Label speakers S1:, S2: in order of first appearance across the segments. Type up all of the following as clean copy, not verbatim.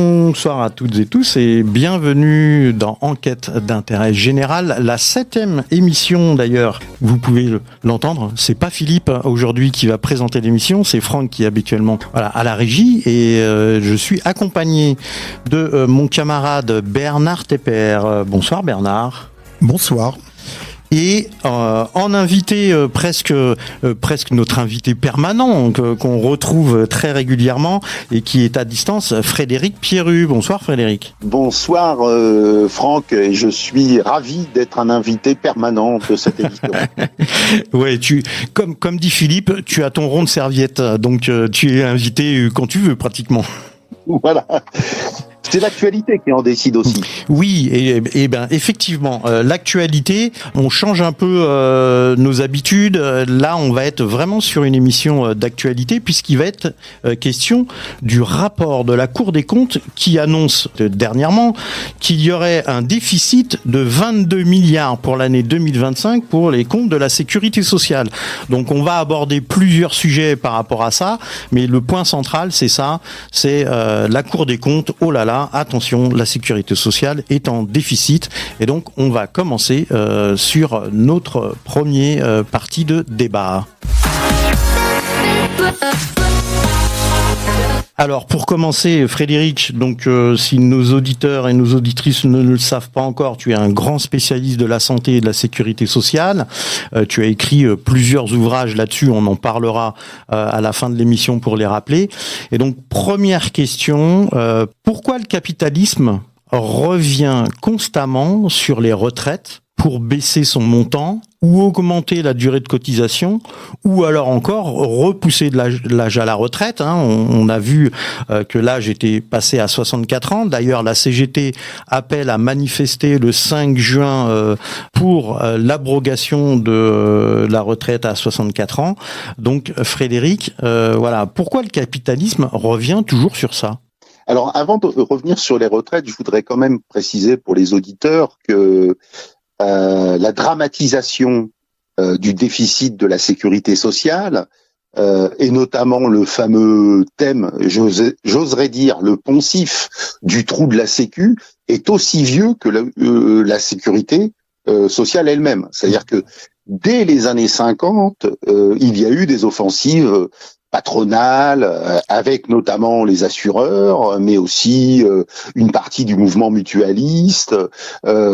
S1: Bonsoir à toutes et tous et bienvenue dans Enquête d'intérêt général, la 7e émission d'ailleurs. Vous pouvez l'entendre, c'est pas Philippe aujourd'hui qui va présenter l'émission, c'est Franck qui est habituellement à la régie et je suis accompagné de mon camarade Bernard Tepper. Bonsoir Bernard.
S2: Bonsoir.
S1: Et en invité presque notre invité permanent qu'on retrouve très régulièrement et qui est à distance, Frédéric Pierru. Bonsoir Frédéric.
S3: Bonsoir Franck, et je suis ravi d'être un invité permanent de cette émission.
S1: Ouais, comme dit Philippe, tu as ton rond de serviette, donc tu es invité quand tu veux pratiquement.
S3: Voilà. C'est l'actualité qui en décide aussi.
S1: Oui, et ben effectivement, l'actualité, on change un peu nos habitudes. Là, on va être vraiment sur une émission d'actualité puisqu'il va être question du rapport de la Cour des comptes qui annonce dernièrement qu'il y aurait un déficit de 22 milliards pour l'année 2025 pour les comptes de la sécurité sociale. Donc, on va aborder plusieurs sujets par rapport à ça, mais le point central, c'est ça, c'est la Cour des comptes. Oh là là. Attention, la sécurité sociale est en déficit et donc on va commencer sur notre premier partie de débat. Alors pour commencer, Frédéric, donc si nos auditeurs et nos auditrices ne le savent pas encore, tu es un grand spécialiste de la santé et de la sécurité sociale. Tu as écrit plusieurs ouvrages là-dessus, on en parlera à la fin de l'émission pour les rappeler. Et donc première question, pourquoi le capitalisme revient constamment sur les retraites pour baisser son montant ou augmenter la durée de cotisation, ou alors encore repousser de l'âge à la retraite. On a vu que l'âge était passé à 64 ans. D'ailleurs, la CGT appelle à manifester le 5 juin pour l'abrogation de la retraite à 64 ans. Donc, Frédéric, voilà, pourquoi le capitalisme revient toujours sur ça ?
S3: Alors, avant de revenir sur les retraites, je voudrais quand même préciser pour les auditeurs que la dramatisation du déficit de la sécurité sociale et notamment le fameux thème, j'oserais dire le poncif du trou de la Sécu, est aussi vieux que la sécurité sociale elle-même. C'est-à-dire que dès les années 50, il y a eu des offensives patronale, avec notamment les assureurs, mais aussi une partie du mouvement mutualiste,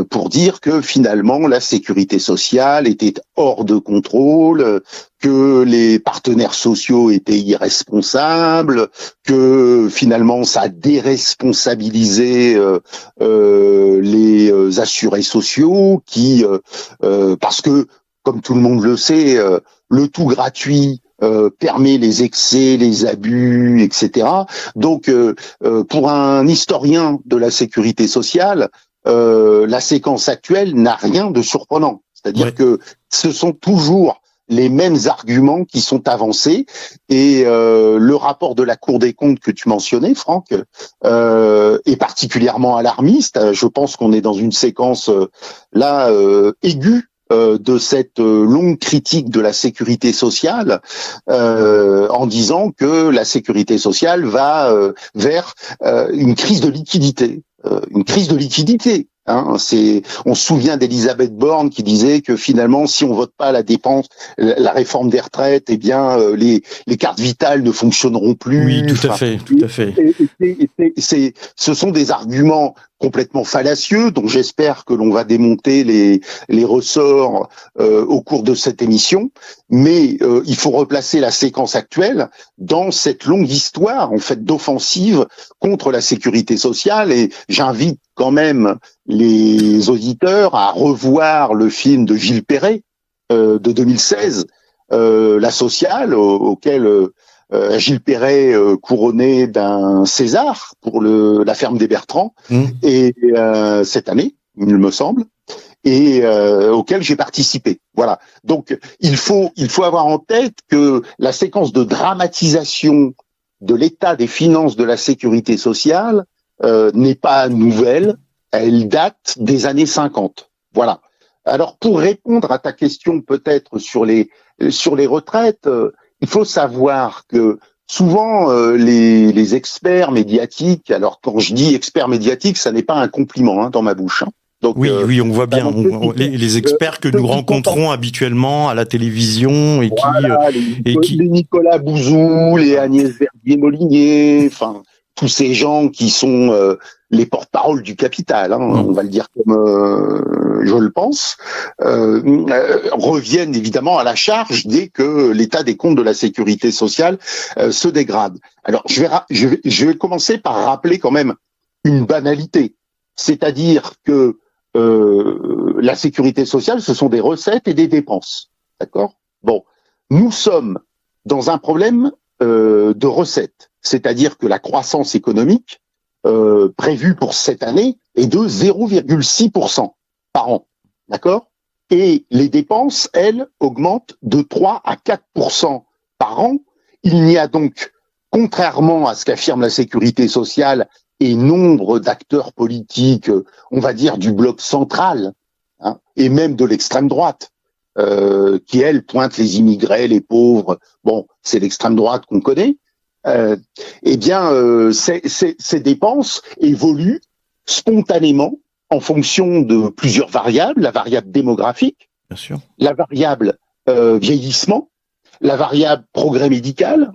S3: pour dire que finalement la sécurité sociale était hors de contrôle, que les partenaires sociaux étaient irresponsables, que finalement ça déresponsabilisait les assurés sociaux qui, parce que comme tout le monde le sait, le tout gratuit permet les excès, les abus, etc. Donc, pour un historien de la sécurité sociale, la séquence actuelle n'a rien de surprenant. C'est-à-dire que ce sont toujours les mêmes arguments qui sont avancés et le rapport de la Cour des comptes que tu mentionnais, Franck, est particulièrement alarmiste. Je pense qu'on est dans une séquence aiguë de cette longue critique de la sécurité sociale, en disant que la sécurité sociale va vers une crise de liquidité. On se souvient d'Elisabeth Borne qui disait que finalement, si on vote pas la réforme des retraites, eh bien, les cartes vitales ne fonctionneront plus.
S1: Oui, tout à fait.
S3: Ce sont des arguments complètement fallacieux, dont j'espère que l'on va démonter les ressorts au cours de cette émission. Mais il faut replacer la séquence actuelle dans cette longue histoire en fait d'offensive contre la sécurité sociale. Et j'invite quand même les auditeurs à revoir le film de Gilles Perret de 2016, La Sociale, auquel Gilles Perret couronné d'un César pour la ferme des Bertrands, et cette année, il me semble, et auquel j'ai participé. Voilà. Donc il faut avoir en tête que la séquence de dramatisation de l'état des finances de la sécurité sociale n'est pas nouvelle, elle date des années 50. Voilà. Alors pour répondre à ta question peut-être sur les retraites, il faut savoir que souvent les experts médiatiques, alors quand je dis experts médiatiques, ça n'est pas un compliment dans ma bouche. Donc,
S1: oui, on voit bien. Les experts que nous rencontrons habituellement à la télévision et
S3: voilà, les Nicolas Bouzou, les Agnès Verdier-Molinier, enfin tous ces gens qui sont les porte-parole du capital, on va le dire comme je le pense, reviennent évidemment à la charge dès que l'état des comptes de la sécurité sociale se dégrade. Alors je vais commencer par rappeler quand même une banalité, c'est-à-dire que la sécurité sociale, ce sont des recettes et des dépenses. D'accord ? Bon, nous sommes dans un problème de recettes, c'est-à-dire que la croissance économique prévue pour cette année est de 0,6% par an. D'accord ? Et les dépenses, elles, augmentent de 3 à 4% par an. Il n'y a donc, contrairement à ce qu'affirme la sécurité sociale, et nombre d'acteurs politiques, on va dire du bloc central, et même de l'extrême droite, qui elle pointe les immigrés, les pauvres. Bon, c'est l'extrême droite qu'on connaît. Ces dépenses évoluent spontanément en fonction de plusieurs variables, la variable démographique,
S1: bien sûr,
S3: la variable vieillissement, la variable progrès médical.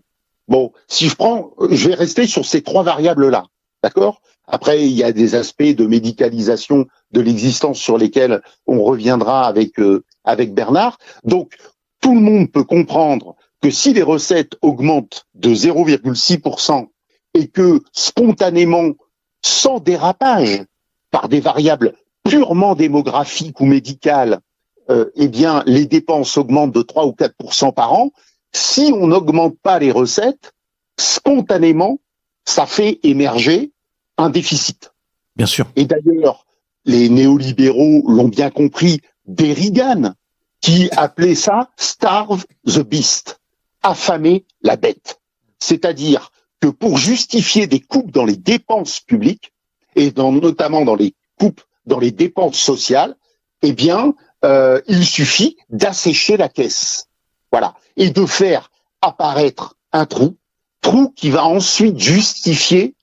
S3: Bon, si je vais rester sur ces trois variables-là. D'accord ? Après, il y a des aspects de médicalisation de l'existence sur lesquels on reviendra avec Bernard. Donc, tout le monde peut comprendre que si les recettes augmentent de 0,6% et que spontanément, sans dérapage, par des variables purement démographiques ou médicales, les dépenses augmentent de 3 ou 4% par an, si on n'augmente pas les recettes, spontanément, ça fait émerger un déficit.
S1: Bien sûr.
S3: Et d'ailleurs, les néolibéraux l'ont bien compris dès Reagan, qui appelait ça « starve the beast », affamer la bête. C'est-à-dire que pour justifier des coupes dans les dépenses publiques, et notamment dans les coupes dans les dépenses sociales, il suffit d'assécher la caisse. Voilà. Et de faire apparaître un trou qui va ensuite justifier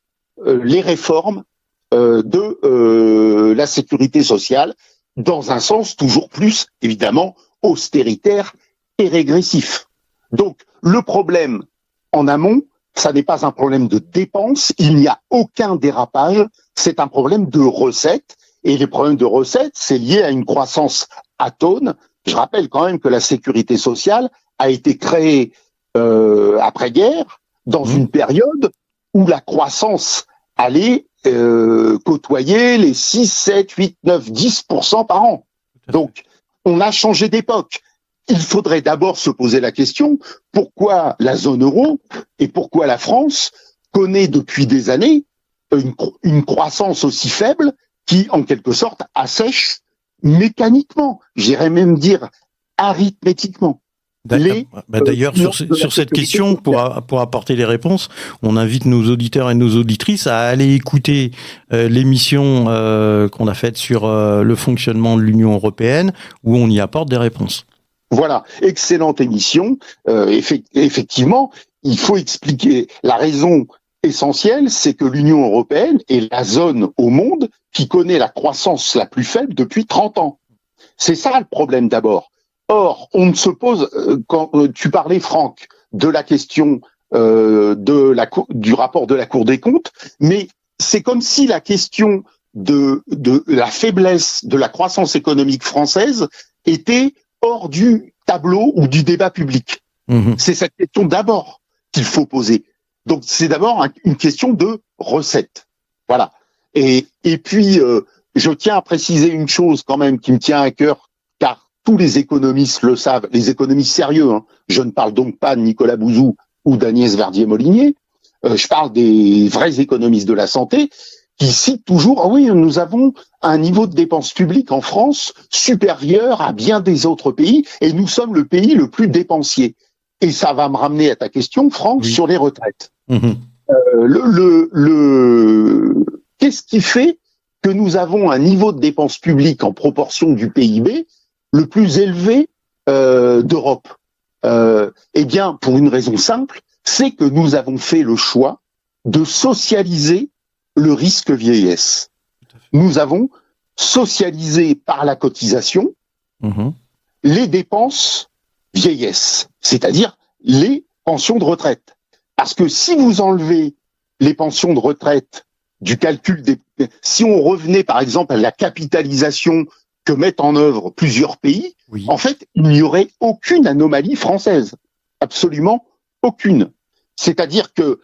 S3: les réformes de la sécurité sociale dans un sens toujours plus, évidemment, austéritaire et régressif. Donc, le problème en amont, ça n'est pas un problème de dépenses, il n'y a aucun dérapage, c'est un problème de recettes, et les problèmes de recettes, c'est lié à une croissance atone. Je rappelle quand même que la sécurité sociale a été créée après-guerre, dans une période où la croissance allait côtoyer les 6, 7, 8, 9, 10% par an. Donc, on a changé d'époque. Il faudrait d'abord se poser la question, pourquoi la zone euro et pourquoi la France connaît depuis des années une croissance aussi faible qui, en quelque sorte, assèche mécaniquement, j'irais même dire arithmétiquement.
S1: D'ailleurs, sur cette question, pour apporter les réponses, on invite nos auditeurs et nos auditrices à aller écouter l'émission qu'on a faite sur le fonctionnement de l'Union européenne, où on y apporte des réponses.
S3: Voilà, excellente émission. Effectivement, il faut expliquer la raison essentielle, c'est que l'Union européenne est la zone au monde qui connaît la croissance la plus faible depuis 30 ans. C'est ça le problème d'abord. Or, on ne se pose, quand tu parlais, Franck, de la question du rapport de la Cour des comptes, mais c'est comme si la question de la faiblesse de la croissance économique française était hors du tableau ou du débat public. C'est cette question d'abord qu'il faut poser. Donc, c'est d'abord une question de recette. Voilà. Et puis, je tiens à préciser une chose quand même qui me tient à cœur, car tous les économistes le savent, les économistes sérieux, je ne parle donc pas de Nicolas Bouzou ou d'Agnès Verdier-Molinier, je parle des vrais économistes de la santé, qui citent toujours, oui, nous avons un niveau de dépenses publiques en France supérieur à bien des autres pays, et nous sommes le pays le plus dépensier. Et ça va me ramener à ta question, Franck, sur les retraites. Qu'est-ce qui fait que nous avons un niveau de dépenses publiques en proportion du PIB le plus élevé d'Europe? Pour une raison simple, c'est que nous avons fait le choix de socialiser le risque vieillesse. Nous avons socialisé par la cotisation les dépenses vieillesse, c'est-à-dire les pensions de retraite. Parce que si vous enlevez les pensions de retraite du calcul si on revenait par exemple à la capitalisation que mettent en œuvre plusieurs pays, en fait, il n'y aurait aucune anomalie française. Absolument aucune. C'est-à-dire que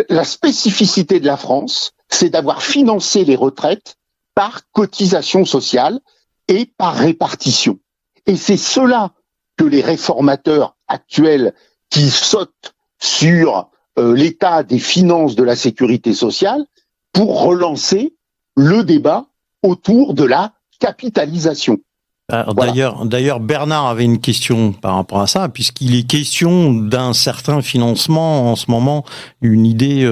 S3: la spécificité de la France, c'est d'avoir financé les retraites par cotisation sociale et par répartition. Et c'est cela que les réformateurs actuels qui sautent sur l'état des finances de la sécurité sociale pour relancer le débat autour de la capitalisation.
S1: Alors, d'ailleurs, Bernard avait une question par rapport à ça, puisqu'il est question d'un certain financement en ce moment, une idée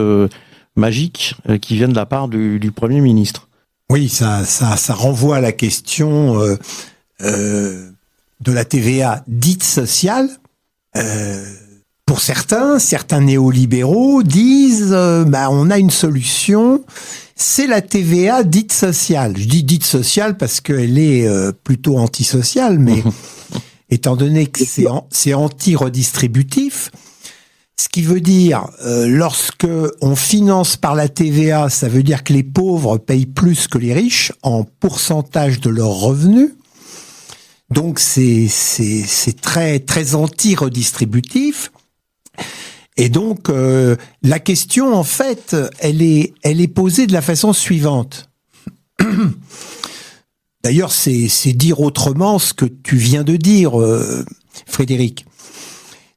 S1: magique qui vient de la part du Premier ministre.
S2: Oui, ça renvoie à la question de la TVA dite sociale. Pour certains néolibéraux disent on a une solution, c'est la TVA dite sociale. Je dis dite sociale parce qu'elle est plutôt antisociale, mais étant donné que c'est anti-redistributif, ce qui veut dire lorsque on finance par la TVA, ça veut dire que les pauvres payent plus que les riches en pourcentage de leurs revenus. Donc c'est très très anti-redistributif. Et donc la question en fait, elle est posée de la façon suivante. D'ailleurs, c'est dire autrement ce que tu viens de dire, Frédéric.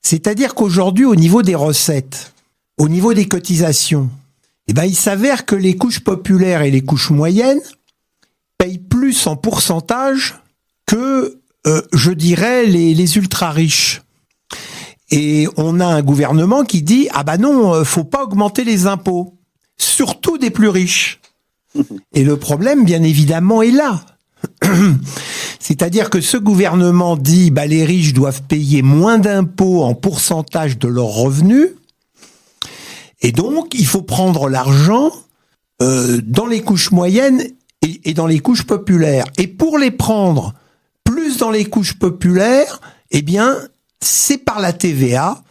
S2: C'est-à-dire qu'aujourd'hui, au niveau des recettes, au niveau des cotisations, il s'avère que les couches populaires et les couches moyennes payent plus en pourcentage que, je dirais, les ultra riches. Et on a un gouvernement qui dit non, faut pas augmenter les impôts, surtout des plus riches. Et le problème, bien évidemment, est là. C'est-à-dire que ce gouvernement dit les riches doivent payer moins d'impôts en pourcentage de leurs revenus, et donc il faut prendre l'argent dans les couches moyennes et dans les couches populaires. Et pour les prendre plus dans les couches populaires, c'est par la TVA,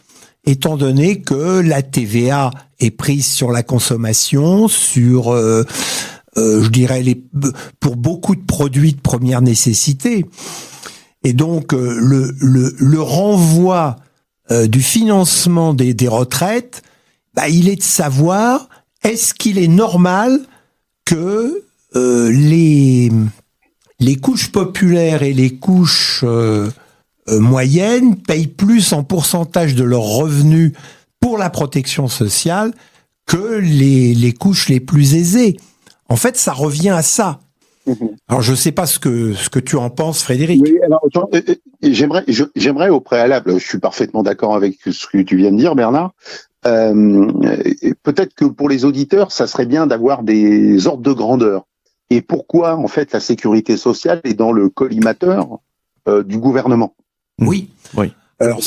S2: étant donné que la TVA est prise sur la consommation, sur, je dirais, pour beaucoup de produits de première nécessité. Et donc, le renvoi du financement des retraites, il est de savoir, est-ce qu'il est normal que les couches populaires et les couches moyennes payent plus en pourcentage de leurs revenus pour la protection sociale que les couches les plus aisées. En fait, ça revient à ça. Alors, je ne sais pas ce que tu en penses, Frédéric.
S3: Oui, alors, j'aimerais au préalable, je suis parfaitement d'accord avec ce que tu viens de dire, Bernard. Peut-être que pour les auditeurs, ça serait bien d'avoir des ordres de grandeur. Et pourquoi, en fait, la sécurité sociale est dans le collimateur du gouvernement.
S2: Oui.
S3: Alors,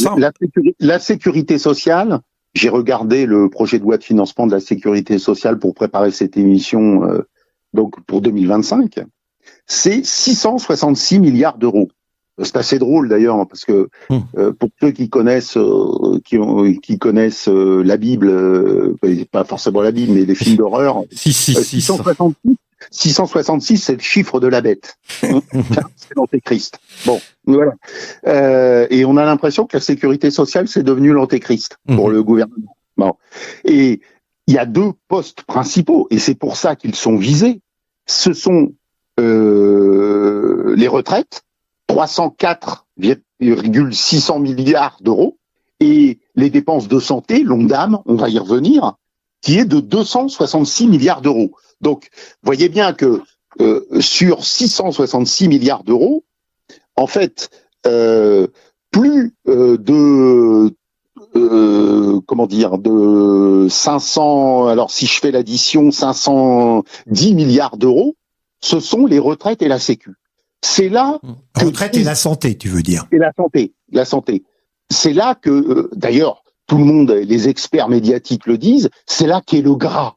S3: la sécurité sociale, j'ai regardé le projet de loi de financement de la sécurité sociale pour préparer cette émission, donc pour 2025, c'est 666 milliards d'euros. C'est assez drôle d'ailleurs, parce que pour ceux qui connaissent qui connaissent la Bible, pas forcément la Bible, mais les films d'horreur, 666, c'est le chiffre de la bête. C'est l'antéchrist. Bon, voilà. Et on a l'impression que la sécurité sociale, c'est devenu l'antéchrist pour le gouvernement. Bon. Et il y a deux postes principaux, et c'est pour ça qu'ils sont visés. Ce sont les retraites, 304,600 milliards d'euros, et les dépenses de santé, l'ONDAM, on va y revenir, qui est de 266 milliards d'euros. Donc, voyez bien que sur 666 milliards d'euros, en fait, plus de 500, alors si je fais l'addition, 510 milliards d'euros, ce sont les retraites et la sécu. C'est là que...
S2: Retraite et la santé, tu veux dire.
S3: Et la santé. C'est là que, d'ailleurs, tout le monde, les experts médiatiques le disent, c'est là qu'est le gras.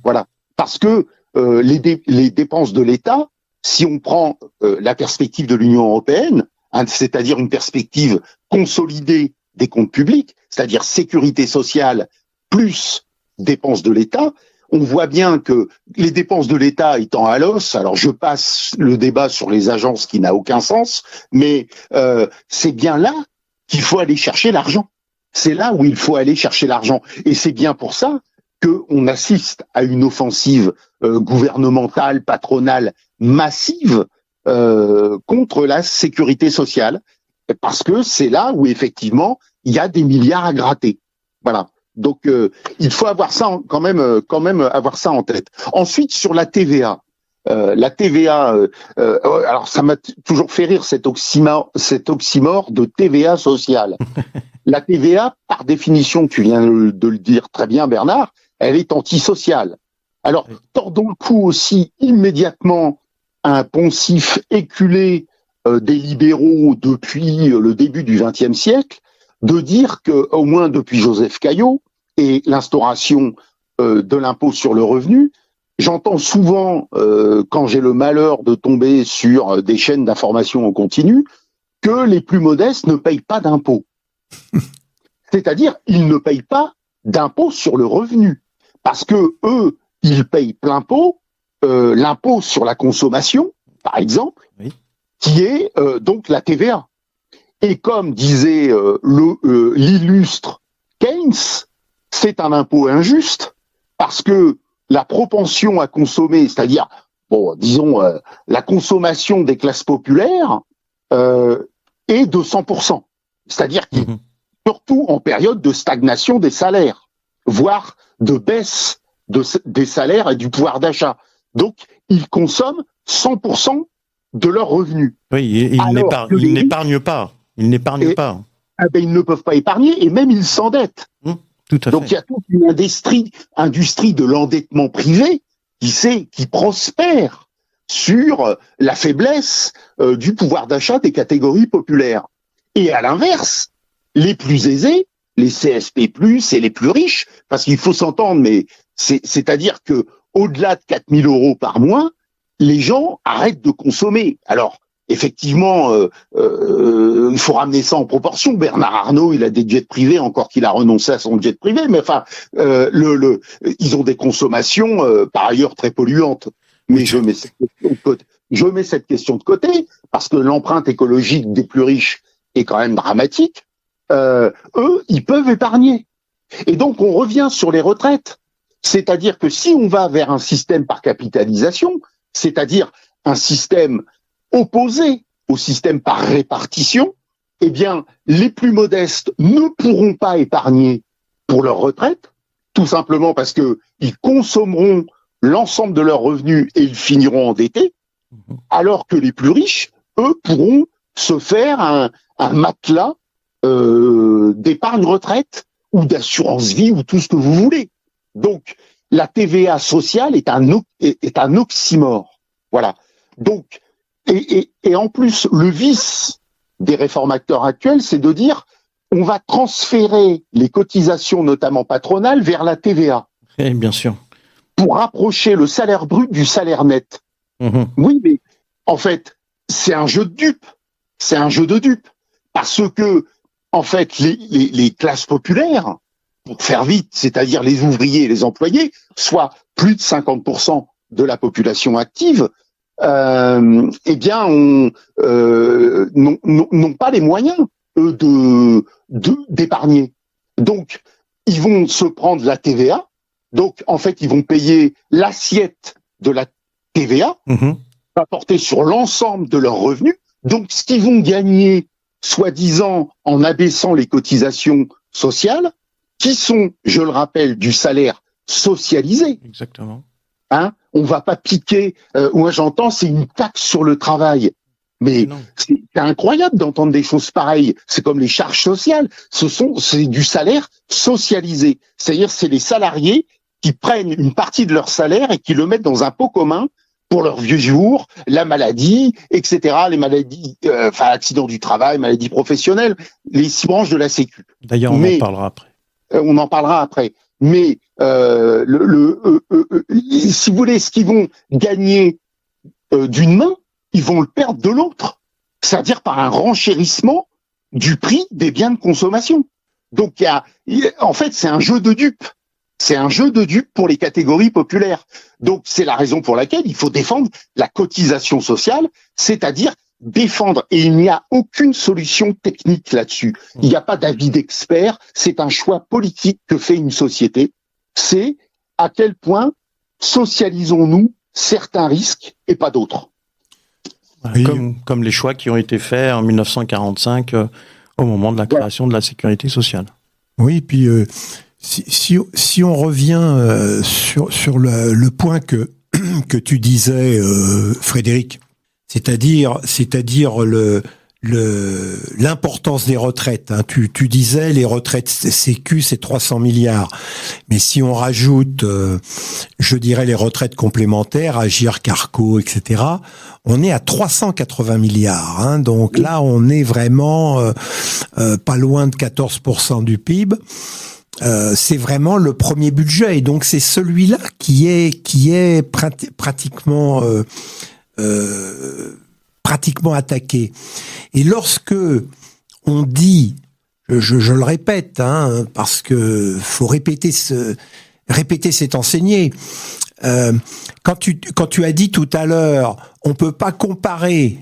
S3: Voilà. Parce que les dépenses de l'État, si on prend la perspective de l'Union européenne, c'est-à-dire une perspective consolidée des comptes publics, c'est-à-dire sécurité sociale plus dépenses de l'État, on voit bien que les dépenses de l'État étant à l'os, alors je passe le débat sur les agences qui n'a aucun sens, mais c'est bien là qu'il faut aller chercher l'argent. C'est là où il faut aller chercher l'argent. Et c'est bien pour ça qu'on assiste à une offensive gouvernementale, patronale, massive contre la sécurité sociale, parce que c'est là où effectivement il y a des milliards à gratter. Voilà. Donc il faut avoir ça quand même avoir ça en tête. Ensuite sur la TVA. Alors ça m'a toujours fait rire cet oxymore de TVA sociale. La TVA, par définition, tu viens de le dire très bien Bernard, elle est antisociale. Alors tordons le cou aussi immédiatement à un poncif éculé des libéraux depuis le début du XXe siècle, de dire que, au moins depuis Joseph Caillaux et l'instauration de l'impôt sur le revenu, j'entends souvent, quand j'ai le malheur de tomber sur des chaînes d'information en continu, que les plus modestes ne payent pas d'impôt. C'est-à-dire, ils ne payent pas d'impôt sur le revenu. Parce que eux, ils payent plein pot, l'impôt sur la consommation, par exemple, oui, qui est donc la TVA. Et comme disait l'illustre Keynes, c'est un impôt injuste parce que la propension à consommer, c'est-à-dire, bon, disons, la consommation des classes populaires est de 100%. C'est-à-dire que, surtout en période de stagnation des salaires, voire de baisse des salaires et du pouvoir d'achat. Donc, ils consomment 100% de leurs revenus.
S1: Oui, ils n'épargnent pas. Ils n'épargnent pas.
S3: Ils ne peuvent pas épargner et même ils s'endettent.
S1: Tout à
S3: Donc, il y a toute une industrie de l'endettement privé qui prospère sur la faiblesse du pouvoir d'achat des catégories populaires. Et à l'inverse, les plus aisés, les CSP+, et les plus riches, parce qu'il faut s'entendre, mais c'est-à-dire que au-delà de 4 000 € par mois, les gens arrêtent de consommer. Alors, effectivement, il faut ramener ça en proportion. Bernard Arnault, il a des jets privés, encore qu'il a renoncé à son jet privé, mais enfin, ils ont des consommations par ailleurs très polluantes. Mais je mets cette question de côté, parce que l'empreinte écologique des plus riches est quand même dramatique. Eux, ils peuvent épargner. Et donc, on revient sur les retraites. C'est-à-dire que si on va vers un système par capitalisation, c'est-à-dire un système opposé au système par répartition, eh bien, les plus modestes ne pourront pas épargner pour leur retraite, tout simplement parce que ils consommeront l'ensemble de leurs revenus et ils finiront endettés, alors que les plus riches, eux, pourront se faire un matelas d'épargne retraite ou d'assurance vie ou tout ce que vous voulez. Donc, la TVA sociale est un oxymore. Voilà. Donc, et en plus, le vice des réformateurs actuels, c'est de dire on va transférer les cotisations, notamment patronales, vers la TVA.
S1: Oui, bien sûr.
S3: Pour rapprocher le salaire brut du salaire net. Oui, mais en fait, c'est un jeu de dupes. C'est un jeu de dupes. Parce que, en fait, les classes populaires, pour faire vite, c'est-à-dire les ouvriers et les employés, soit plus de 50% de la population active, eh bien, n'ont pas les moyens d'épargner. Donc, ils vont se prendre la TVA. Donc, en fait, ils vont payer l'assiette de la TVA, va porter sur l'ensemble de leurs revenus. Donc, ce qu'ils vont gagner, soi-disant, en abaissant les cotisations sociales, qui sont, je le rappelle, du salaire socialisé.
S1: Exactement.
S3: On va pas piquer. Moi, j'entends, c'est une taxe sur le travail. Mais c'est incroyable d'entendre des choses pareilles. C'est comme les charges sociales. C'est du salaire socialisé. C'est-à-dire, c'est les salariés qui prennent une partie de leur salaire et qui le mettent dans un pot commun pour leurs vieux jours, la maladie, etc., les maladies, accidents du travail, maladies professionnelles, les 6 branches de la Sécu.
S1: D'ailleurs, on en parlera après.
S3: On en parlera après. Mais si vous voulez, ce qu'ils vont gagner d'une main, ils vont le perdre de l'autre. C'est-à-dire par un renchérissement du prix des biens de consommation. Donc en fait, c'est un jeu de dupes. C'est un jeu de dupes pour les catégories populaires. Donc c'est la raison pour laquelle il faut défendre la cotisation sociale, c'est-à-dire défendre, et il n'y a aucune solution technique là-dessus. Il n'y a pas d'avis d'expert, c'est un choix politique que fait une société. C'est à quel point socialisons-nous certains risques et pas d'autres.
S1: Oui. Comme les choix qui ont été faits en 1945 au moment de la création de la sécurité sociale.
S2: Oui, puis si on revient sur le point que tu disais, Frédéric, c'est-à-dire l'importance des retraites. Hein. Tu disais les retraites Sécu, c'est 300 milliards. Mais si on rajoute, je dirais, les retraites complémentaires, Agir, Carco, etc., on est à 380 milliards. Hein. Donc là, on est vraiment pas loin de 14% du PIB. C'est vraiment le premier budget. Et donc, c'est celui-là qui est pratiquement attaqué. Et lorsque on dit, je le répète, hein, parce que faut répéter c'est enseigné. Quand tu as dit tout à l'heure, on peut pas comparer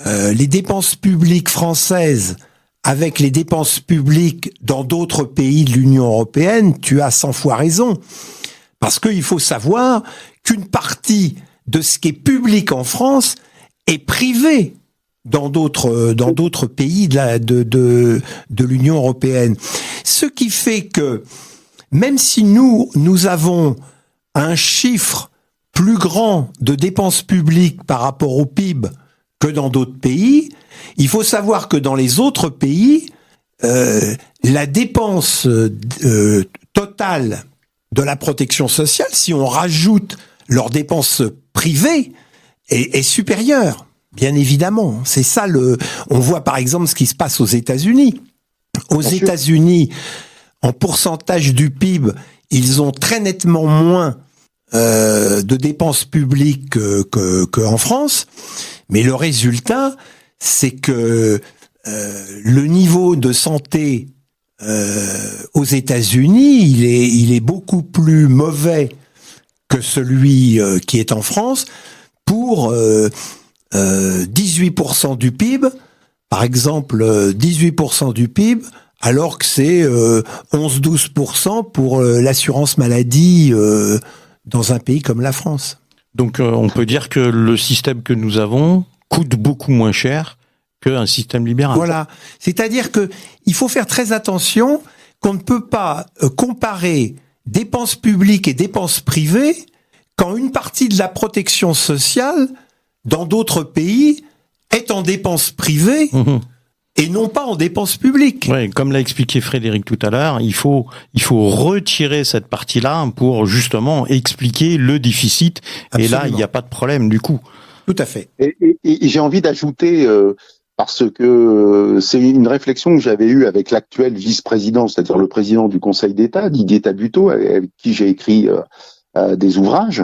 S2: les dépenses publiques françaises avec les dépenses publiques dans d'autres pays de l'Union européenne, tu as 100 fois raison. Parce qu'il faut savoir qu'une partie de ce qui est public en France est privé dans d'autres pays de l'Union européenne. Ce qui fait que même si nous avons un chiffre plus grand de dépenses publiques par rapport au PIB que dans d'autres pays, il faut savoir que dans les autres pays, la dépense totale de la protection sociale, si on rajoute leurs dépenses privées, est supérieure. Bien évidemment, c'est ça on voit par exemple ce qui se passe aux États-Unis. Aux États-Unis, en pourcentage du PIB, ils ont très nettement moins de dépenses publiques qu'en France, mais le résultat, c'est que le niveau de santé aux États-Unis, il est beaucoup plus mauvais que celui qui est en France pour 18% du PIB, par exemple 18% du PIB, alors que c'est 11-12% pour l'assurance maladie dans un pays comme la France.
S1: Donc on peut dire que le système que nous avons coûte beaucoup moins cher qu'un système libéral.
S2: Voilà, c'est-à-dire que il faut faire très attention qu'on ne peut pas comparer dépenses publiques et dépenses privées quand une partie de la protection sociale dans d'autres pays est en dépenses privées et non pas en dépenses publiques.
S1: Oui, comme l'a expliqué Frédéric tout à l'heure, il faut retirer cette partie-là pour justement expliquer le déficit. Absolument. Et là, il n'y a pas de problème du coup.
S2: Tout à fait.
S3: Et j'ai envie d'ajouter, parce que c'est une réflexion que j'avais eue avec l'actuel vice-président, c'est-à-dire le président du Conseil d'État, Didier Tabuteau, avec qui j'ai écrit des ouvrages.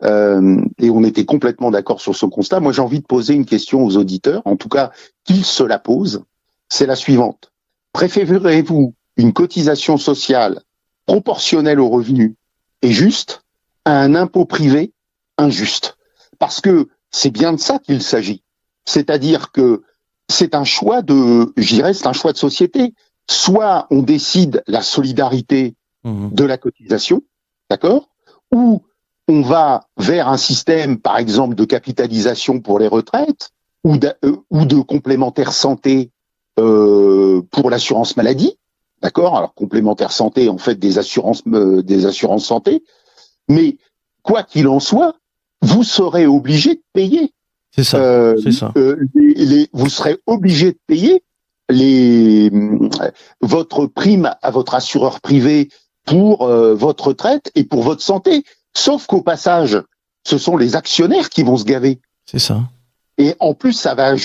S3: Et on était complètement d'accord sur ce constat. Moi, j'ai envie de poser une question aux auditeurs, en tout cas qu'ils se la posent. C'est la suivante. Préférez-vous une cotisation sociale proportionnelle aux revenus et juste à un impôt privé injuste? Parce que c'est bien de ça qu'il s'agit. C'est-à-dire que c'est un choix c'est un choix de société. Soit on décide la solidarité de la cotisation, d'accord? Ou on va vers un système, par exemple, de capitalisation pour les retraites ou de complémentaire santé pour l'assurance maladie, d'accord? Alors complémentaire santé, en fait, des assurances santé, mais quoi qu'il en soit, vous serez obligé de payer.
S1: C'est ça. C'est ça.
S3: Vous serez obligé de payer votre prime à votre assureur privé pour votre retraite et pour votre santé. Sauf qu'au passage, ce sont les actionnaires qui vont se gaver.
S1: C'est ça.
S3: Et en plus, ça va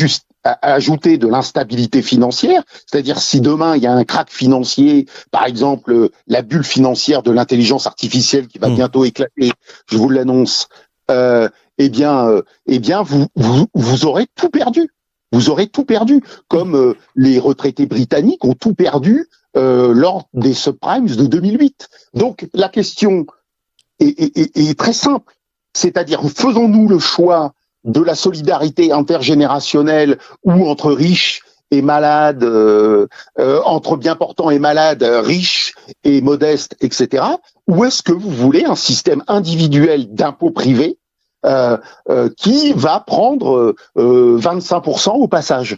S3: ajouter de l'instabilité financière, c'est-à-dire si demain il y a un krach financier, par exemple la bulle financière de l'intelligence artificielle qui va bientôt éclater, je vous l'annonce, eh bien vous aurez tout perdu. Vous aurez tout perdu, comme les retraités britanniques ont tout perdu lors des subprimes de 2008. Donc la question est très simple, c'est-à-dire faisons-nous le choix de la solidarité intergénérationnelle ou entre riches et malades, entre bien portants et malades, riches et modestes, etc. Ou est-ce que vous voulez un système individuel d'impôt privé qui va prendre 25% au passage,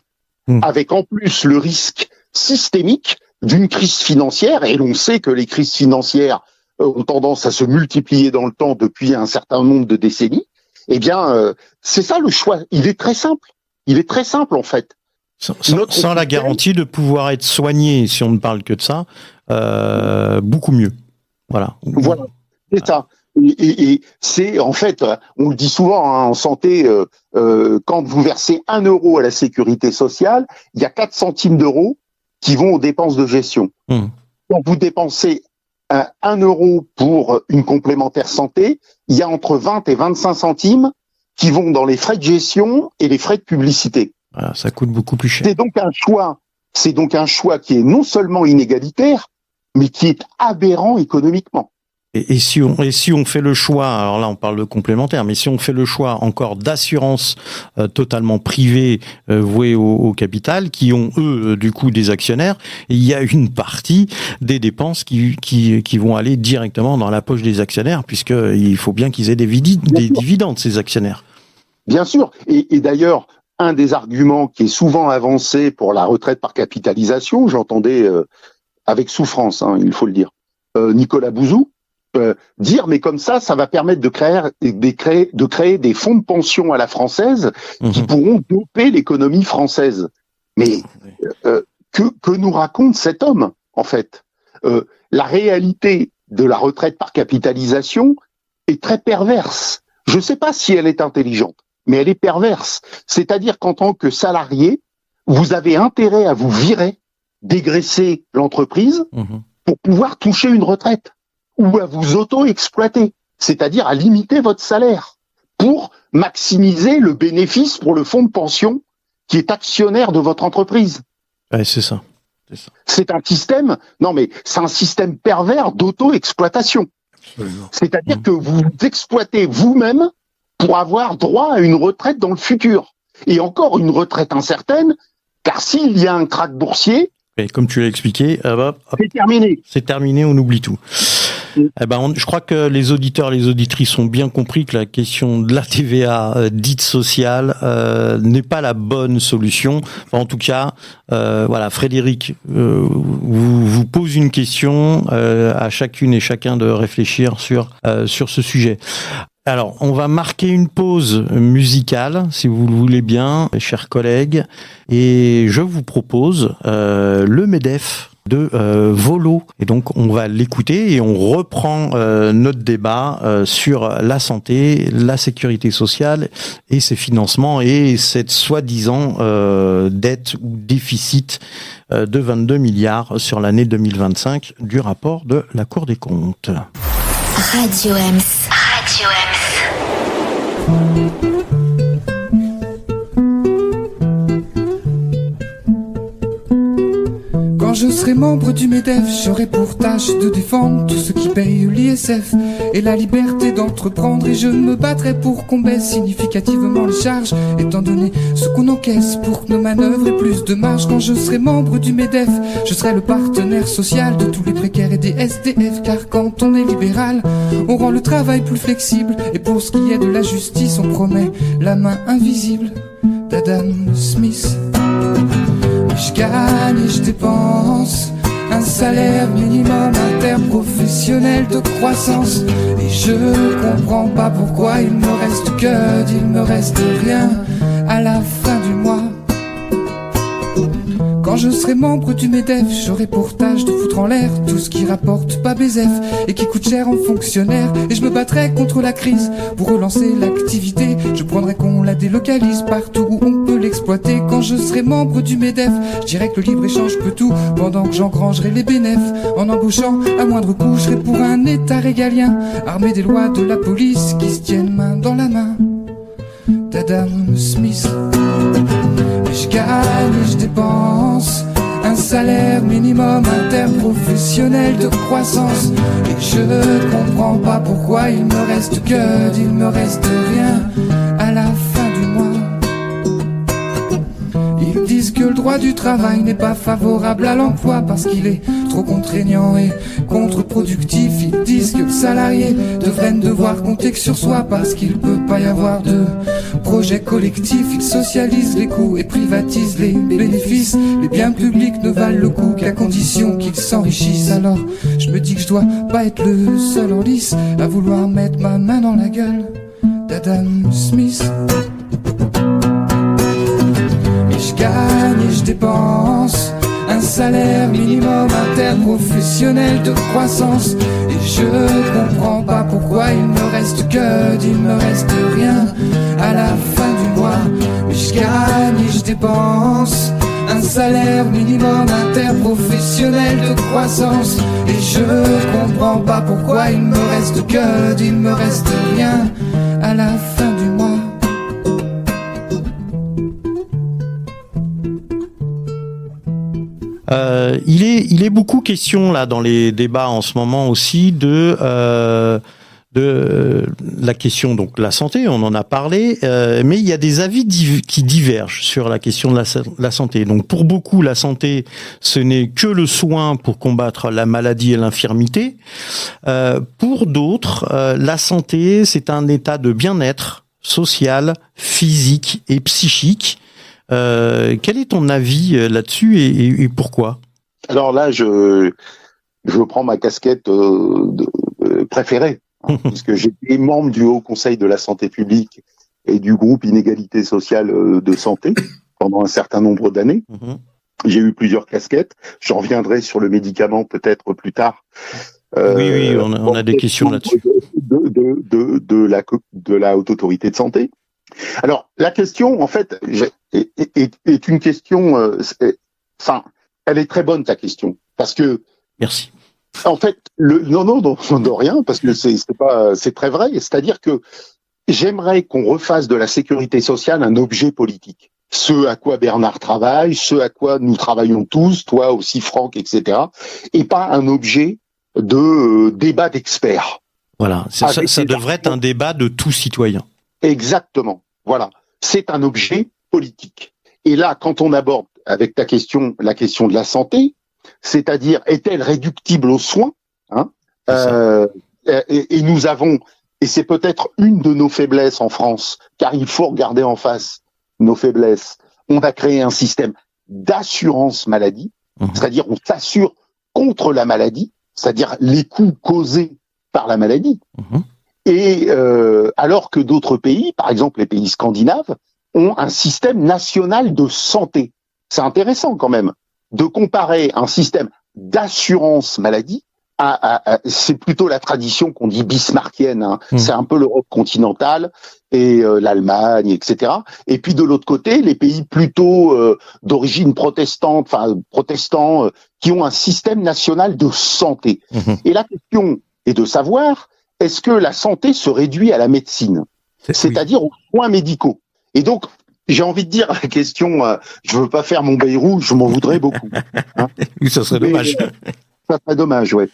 S3: avec en plus le risque systémique d'une crise financière, et l'on sait que les crises financières ont tendance à se multiplier dans le temps depuis un certain nombre de décennies. Eh bien, c'est ça le choix. Il est très simple. Il est très simple, en fait.
S1: Sans la garantie de pouvoir être soigné, si on ne parle que de ça, beaucoup mieux. Voilà.
S3: Voilà, c'est ça. Et c'est, en fait, on le dit souvent en santé, quand vous versez 1 euro à la sécurité sociale, il y a 4 centimes d'euros qui vont aux dépenses de gestion. Quand vous dépensez 1 euro pour une complémentaire santé, il y a entre 20 et 25 centimes qui vont dans les frais de gestion et les frais de publicité.
S1: Voilà, ça coûte beaucoup plus cher.
S3: C'est donc un choix qui est non seulement inégalitaire, mais qui est aberrant économiquement.
S1: Et si on fait le choix, alors là on parle de complémentaire, mais si on fait le choix encore d'assurances totalement privées vouées au capital, qui ont eux du coup des actionnaires, il y a une partie des dépenses qui vont aller directement dans la poche des actionnaires, puisque il faut bien qu'ils aient des dividendes ces actionnaires.
S3: Bien sûr, et d'ailleurs un des arguments qui est souvent avancé pour la retraite par capitalisation, j'entendais avec souffrance, il faut le dire, Nicolas Bouzou dire, mais comme ça va permettre de créer des fonds de pension à la française qui pourront doper l'économie française. Mais que nous raconte cet homme, en fait? La réalité de la retraite par capitalisation est très perverse. Je ne sais pas si elle est intelligente, mais elle est perverse. C'est-à-dire qu'en tant que salarié, vous avez intérêt à vous virer, dégraisser l'entreprise pour pouvoir toucher une retraite, ou à vous auto-exploiter, c'est-à-dire à limiter votre salaire pour maximiser le bénéfice pour le fonds de pension qui est actionnaire de votre entreprise.
S1: Ouais, c'est ça.
S3: C'est un système pervers d'auto-exploitation. Absolument. C'est-à-dire que vous vous exploitez vous-même pour avoir droit à une retraite dans le futur. Et encore une retraite incertaine, car s'il y a un krach boursier,
S1: et comme tu l'as expliqué,
S3: c'est terminé.
S1: C'est terminé, on oublie tout. Je crois que les auditeurs, les auditrices ont bien compris que la question de la TVA dite sociale n'est pas la bonne solution. Enfin, en tout cas, voilà, Frédéric vous pose une question à chacune et chacun de réfléchir sur ce sujet. Alors, on va marquer une pause musicale, si vous le voulez bien, chers collègues, et je vous propose le MEDEF de Volo. Et donc, on va l'écouter et on reprend notre débat sur la santé, la sécurité sociale et ses financements et cette soi-disant dette ou déficit de 22 milliards sur l'année 2025 du rapport de la Cour des comptes.
S4: Radio Ems. Radio Ems.
S5: Quand je serai membre du MEDEF, j'aurai pour tâche de défendre tous ceux qui payent l'ISF et la liberté d'entreprendre, et je me battrai pour qu'on baisse significativement les charges, étant donné ce qu'on encaisse pour que nos manœuvres aient plus de marge. Quand je serai membre du MEDEF, je serai le partenaire social de tous les précaires et des SDF, car quand on est libéral, on rend le travail plus flexible, et pour ce qui est de la justice, on promet la main invisible d'Adam Smith. Je gagne et je dépense un salaire minimum interprofessionnel de croissance, et je comprends pas pourquoi il me reste rien à la fin du mois. Quand je serai membre du MEDEF, j'aurai pour tâche de foutre en l'air tout ce qui rapporte pas BZF et qui coûte cher en fonctionnaires. Et je me battrai contre la crise pour relancer l'activité. Je prendrai qu'on la délocalise partout où on peut l'exploiter. Quand je serai membre du MEDEF, je dirais que le libre-échange peut tout, pendant que j'engrangerai les bénéfices. En embauchant à moindre coût, je serai pour un état régalien, armé des lois de la police qui se tiennent main dans la main d'Adam Smith. Et je gagne et je dépense un salaire minimum interprofessionnel de croissance. Et je comprends pas pourquoi il me reste que, il me reste rien à la fin du mois. Ils disent que le droit du travail n'est pas favorable à l'emploi parce qu'il est trop contraignant et contre-productif. Ils disent que le salarié devrait ne devoir compter que sur soi parce qu'il peut pas y avoir de projet collectif. Ils socialisent les coûts et privatisent les bénéfices. Les biens publics ne valent le coup qu'à condition qu'ils s'enrichissent. Alors je me dis que je dois pas être le seul en lice à vouloir mettre ma main dans la gueule d'Adam Smith. Je gagne et je dépense un salaire minimum interprofessionnel de croissance. Et je comprends pas pourquoi il me reste que, il me reste rien à la fin du mois. Mais je gagne et je dépense un salaire minimum interprofessionnel de croissance. Et je comprends pas pourquoi il me reste que, il me reste rien à la fin du mois.
S1: Il est beaucoup question là dans les débats en ce moment aussi de la question donc la santé, on en a parlé, mais il y a des avis qui divergent sur la question de la santé. Donc pour beaucoup, la santé, ce n'est que le soin pour combattre la maladie et l'infirmité. Pour d'autres, la santé, c'est un état de bien-être social, physique et psychique. Quel est ton avis là-dessus et pourquoi ?
S3: Alors là, je prends ma casquette préférée, puisque j'étais membre du Haut Conseil de la santé publique et du groupe Inégalité sociale de santé pendant un certain nombre d'années. J'ai eu plusieurs casquettes. J'en reviendrai sur le médicament peut-être plus tard.
S1: Oui, on a des questions là-dessus.
S3: De la Haute Autorité de Santé. Alors, la question, en fait, est une question... elle est très bonne, ta question. Parce que...
S1: Merci.
S3: En fait, non, rien, parce que c'est très vrai. C'est-à-dire que j'aimerais qu'on refasse de la sécurité sociale un objet politique. Ce à quoi Bernard travaille, ce à quoi nous travaillons tous, toi aussi Franck, etc. Et pas un objet de débat d'experts.
S1: Voilà, ça devrait être un débat de tout citoyen.
S3: Exactement, voilà. C'est un objet politique. Et là, quand on aborde, avec ta question, la question de la santé, c'est-à-dire, est-elle réductible aux soins, et nous avons, et c'est peut-être une de nos faiblesses en France, car il faut regarder en face nos faiblesses, on va créer un système d'assurance maladie, c'est-à-dire on s'assure contre la maladie, c'est-à-dire les coûts causés par la maladie. Et alors que d'autres pays, par exemple les pays scandinaves, ont un système national de santé. C'est intéressant quand même de comparer un système d'assurance maladie c'est plutôt la tradition qu'on dit bismarckienne, c'est un peu l'Europe continentale et l'Allemagne, etc. Et puis de l'autre côté, les pays plutôt d'origine protestante, protestants, qui ont un système national de santé. Et la question est de savoir, est-ce que la santé se réduit à la médecine, c'est-à-dire aux soins médicaux? Et donc, j'ai envie de dire la question, je veux pas faire mon Bayrou, je m'en voudrais beaucoup.
S1: Oui, ça serait dommage.
S3: Ça serait dommage, ouais.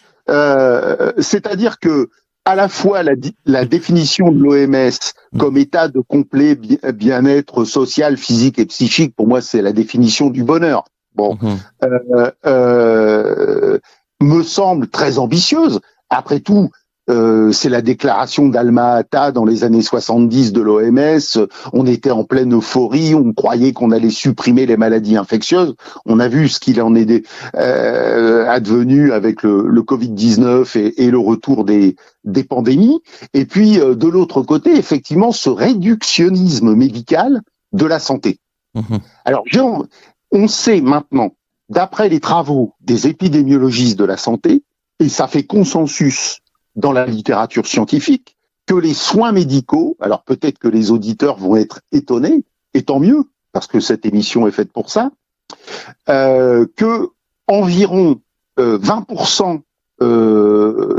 S3: C'est-à-dire que à la fois la définition de l'OMS comme état de complet bien-être social, physique et psychique, pour moi, c'est la définition du bonheur. Bon, me semble très ambitieuse. Après tout, c'est la déclaration d'Alma-Ata dans les années 70 de l'OMS. On était en pleine euphorie, on croyait qu'on allait supprimer les maladies infectieuses. On a vu ce qu'il en est advenu avec le Covid-19 et le retour des pandémies. Et puis, de l'autre côté, effectivement, ce réductionnisme médical de la santé. Alors, on sait maintenant d'après les travaux des épidémiologistes de la santé, et ça fait consensus dans la littérature scientifique, que les soins médicaux, alors peut-être que les auditeurs vont être étonnés, et tant mieux, parce que cette émission est faite pour ça, que environ 20%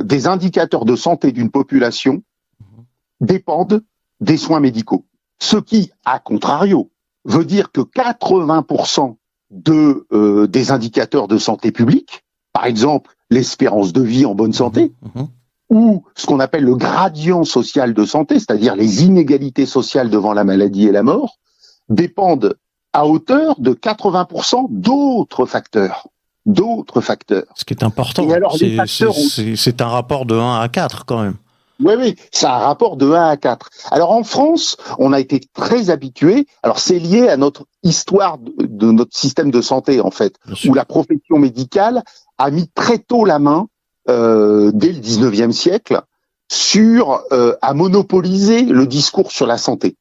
S3: des indicateurs de santé d'une population dépendent des soins médicaux. Ce qui, à contrario, veut dire que 80% des indicateurs de santé publique, par exemple l'espérance de vie en bonne santé, ou ce qu'on appelle le gradient social de santé, c'est-à-dire les inégalités sociales devant la maladie et la mort, dépendent à hauteur de 80% d'autres facteurs.
S1: Ce qui est important,
S3: et alors,
S1: c'est un rapport de 1 à 4 quand même.
S3: Oui, c'est un rapport de 1 à 4. Alors en France, on a été très habitués, alors c'est lié à notre histoire de notre système de santé en fait, où la profession médicale a mis très tôt la main, dès le 19e siècle, à monopoliser le discours sur la santé.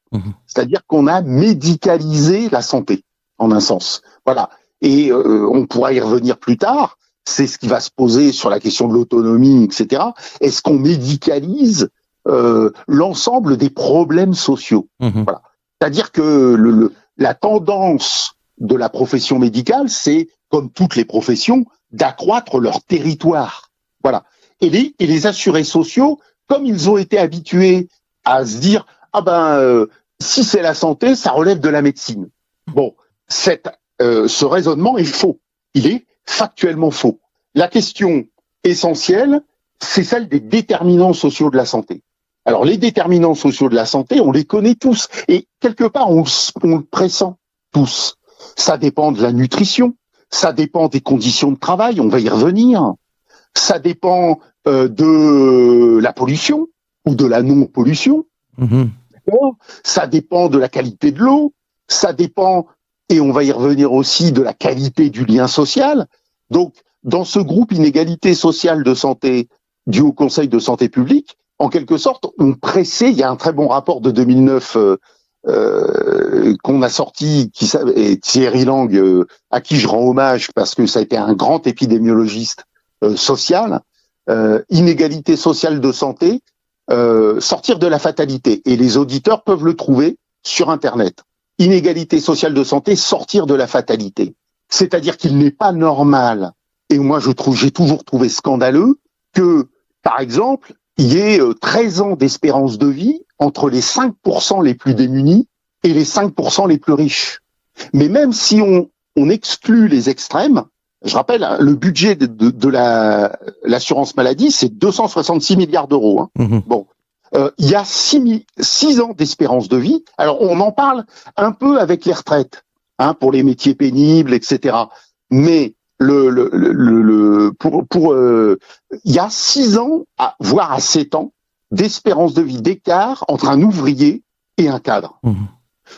S3: C'est-à-dire qu'on a médicalisé la santé, en un sens. Voilà. Et on pourra y revenir plus tard. C'est ce qui va se poser sur la question de l'autonomie, etc. Est-ce qu'on médicalise l'ensemble des problèmes sociaux? Voilà. C'est-à-dire que la tendance de la profession médicale, c'est, comme toutes les professions, d'accroître leur territoire. Voilà. Et les assurés sociaux, comme ils ont été habitués à se dire si c'est la santé, ça relève de la médecine. Bon, ce raisonnement est faux. Il est factuellement faux. La question essentielle, c'est celle des déterminants sociaux de la santé. Alors, les déterminants sociaux de la santé, on les connaît tous. Et quelque part, on le pressent tous. Ça dépend de la nutrition, ça dépend des conditions de travail, on va y revenir. Ça dépend de la pollution ou de la non-pollution. Ça dépend de la qualité de l'eau, ça dépend, et on va y revenir aussi, de la qualité du lien social. Donc, dans ce groupe inégalité sociale de santé du Haut Conseil de santé publique, en quelque sorte, on pressait, il y a un très bon rapport de 2009 qu'on a sorti, et Thierry Lang, à qui je rends hommage parce que ça a été un grand épidémiologiste social, inégalité sociale de santé, sortir de la fatalité. Et les auditeurs peuvent le trouver sur Internet. Inégalité sociale de santé, sortir de la fatalité. C'est-à-dire qu'il n'est pas normal, et moi j'ai toujours trouvé scandaleux, que, par exemple, il y ait 13 ans d'espérance de vie entre les 5% les plus démunis et les 5% les plus riches. Mais même si on exclut les extrêmes, je rappelle, le budget de l'assurance maladie, c'est 266 milliards d'euros. Bon, il y a 6 ans d'espérance de vie. Alors, on en parle un peu avec les retraites, pour les métiers pénibles, etc. Mais il y a 6 ans, voire à 7 ans, d'espérance de vie d'écart entre un ouvrier et un cadre.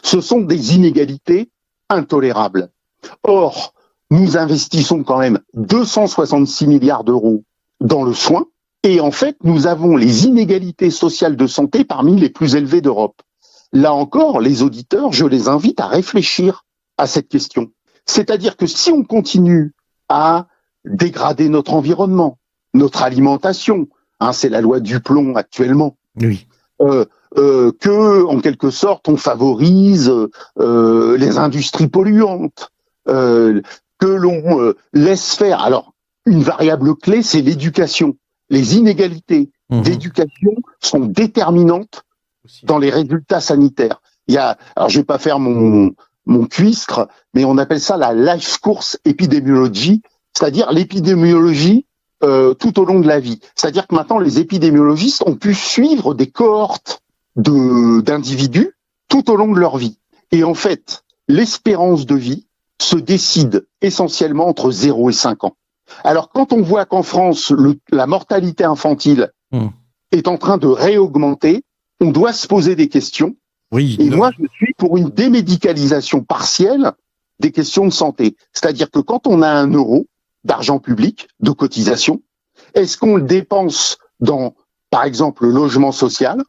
S3: Ce sont des inégalités intolérables. Or, nous investissons quand même 266 milliards d'euros dans le soin, et en fait, nous avons les inégalités sociales de santé parmi les plus élevées d'Europe. Là encore, les auditeurs, je les invite à réfléchir à cette question. C'est-à-dire que si on continue à dégrader notre environnement, notre alimentation, c'est la loi du plomb actuellement,
S1: oui.
S3: Que, en quelque sorte, on favorise les industries polluantes, que l'on laisse faire. Alors, une variable clé, c'est l'éducation. Les inégalités d'éducation sont déterminantes dans les résultats sanitaires. Alors je vais pas faire mon cuistre, mais on appelle ça la life course épidémiologie, c'est-à-dire l'épidémiologie tout au long de la vie. C'est-à-dire que maintenant, les épidémiologistes ont pu suivre des cohortes d'individus tout au long de leur vie. Et en fait, l'espérance de vie se décide essentiellement entre 0 et 5 ans. Alors, quand on voit qu'en France, la mortalité infantile est en train de réaugmenter, on doit se poser des questions.
S1: Oui,
S3: et moi, je suis pour une démédicalisation partielle des questions de santé. C'est-à-dire que quand on a 1 euro d'argent public, de cotisation, est-ce qu'on le dépense dans, par exemple, le logement social,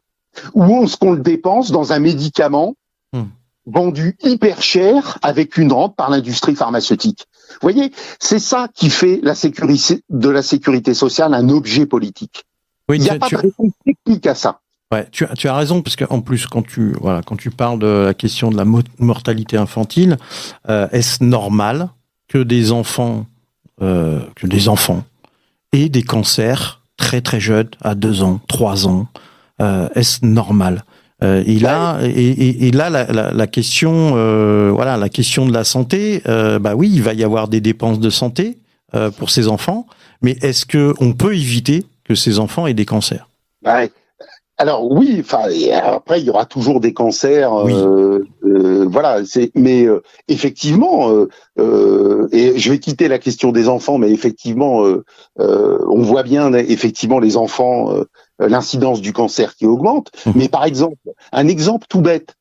S3: ou est-ce qu'on le dépense dans un médicament vendu hyper cher avec une rente par l'industrie pharmaceutique? Vous voyez, c'est ça qui fait de la sécurité sociale un objet politique.
S1: Oui,
S3: Il n'y a pas de réponse technique à ça.
S1: Ouais, tu as raison, parce qu'en plus, quand tu parles de la question de la mortalité infantile, est-ce normal que des enfants aient des cancers très très jeunes, à 2 ans, 3 ans? Est-ce normal? Et là, la question, la question de la santé, oui, il va y avoir des dépenses de santé pour ces enfants, mais est-ce que on peut éviter que ces enfants aient des cancers?
S3: Ouais. Alors oui, après il y aura toujours des cancers,
S1: Oui.
S3: Mais effectivement, et je vais quitter la question des enfants, mais effectivement, on voit bien effectivement les enfants, l'incidence du cancer qui augmente. Mais par exemple, un exemple tout bête,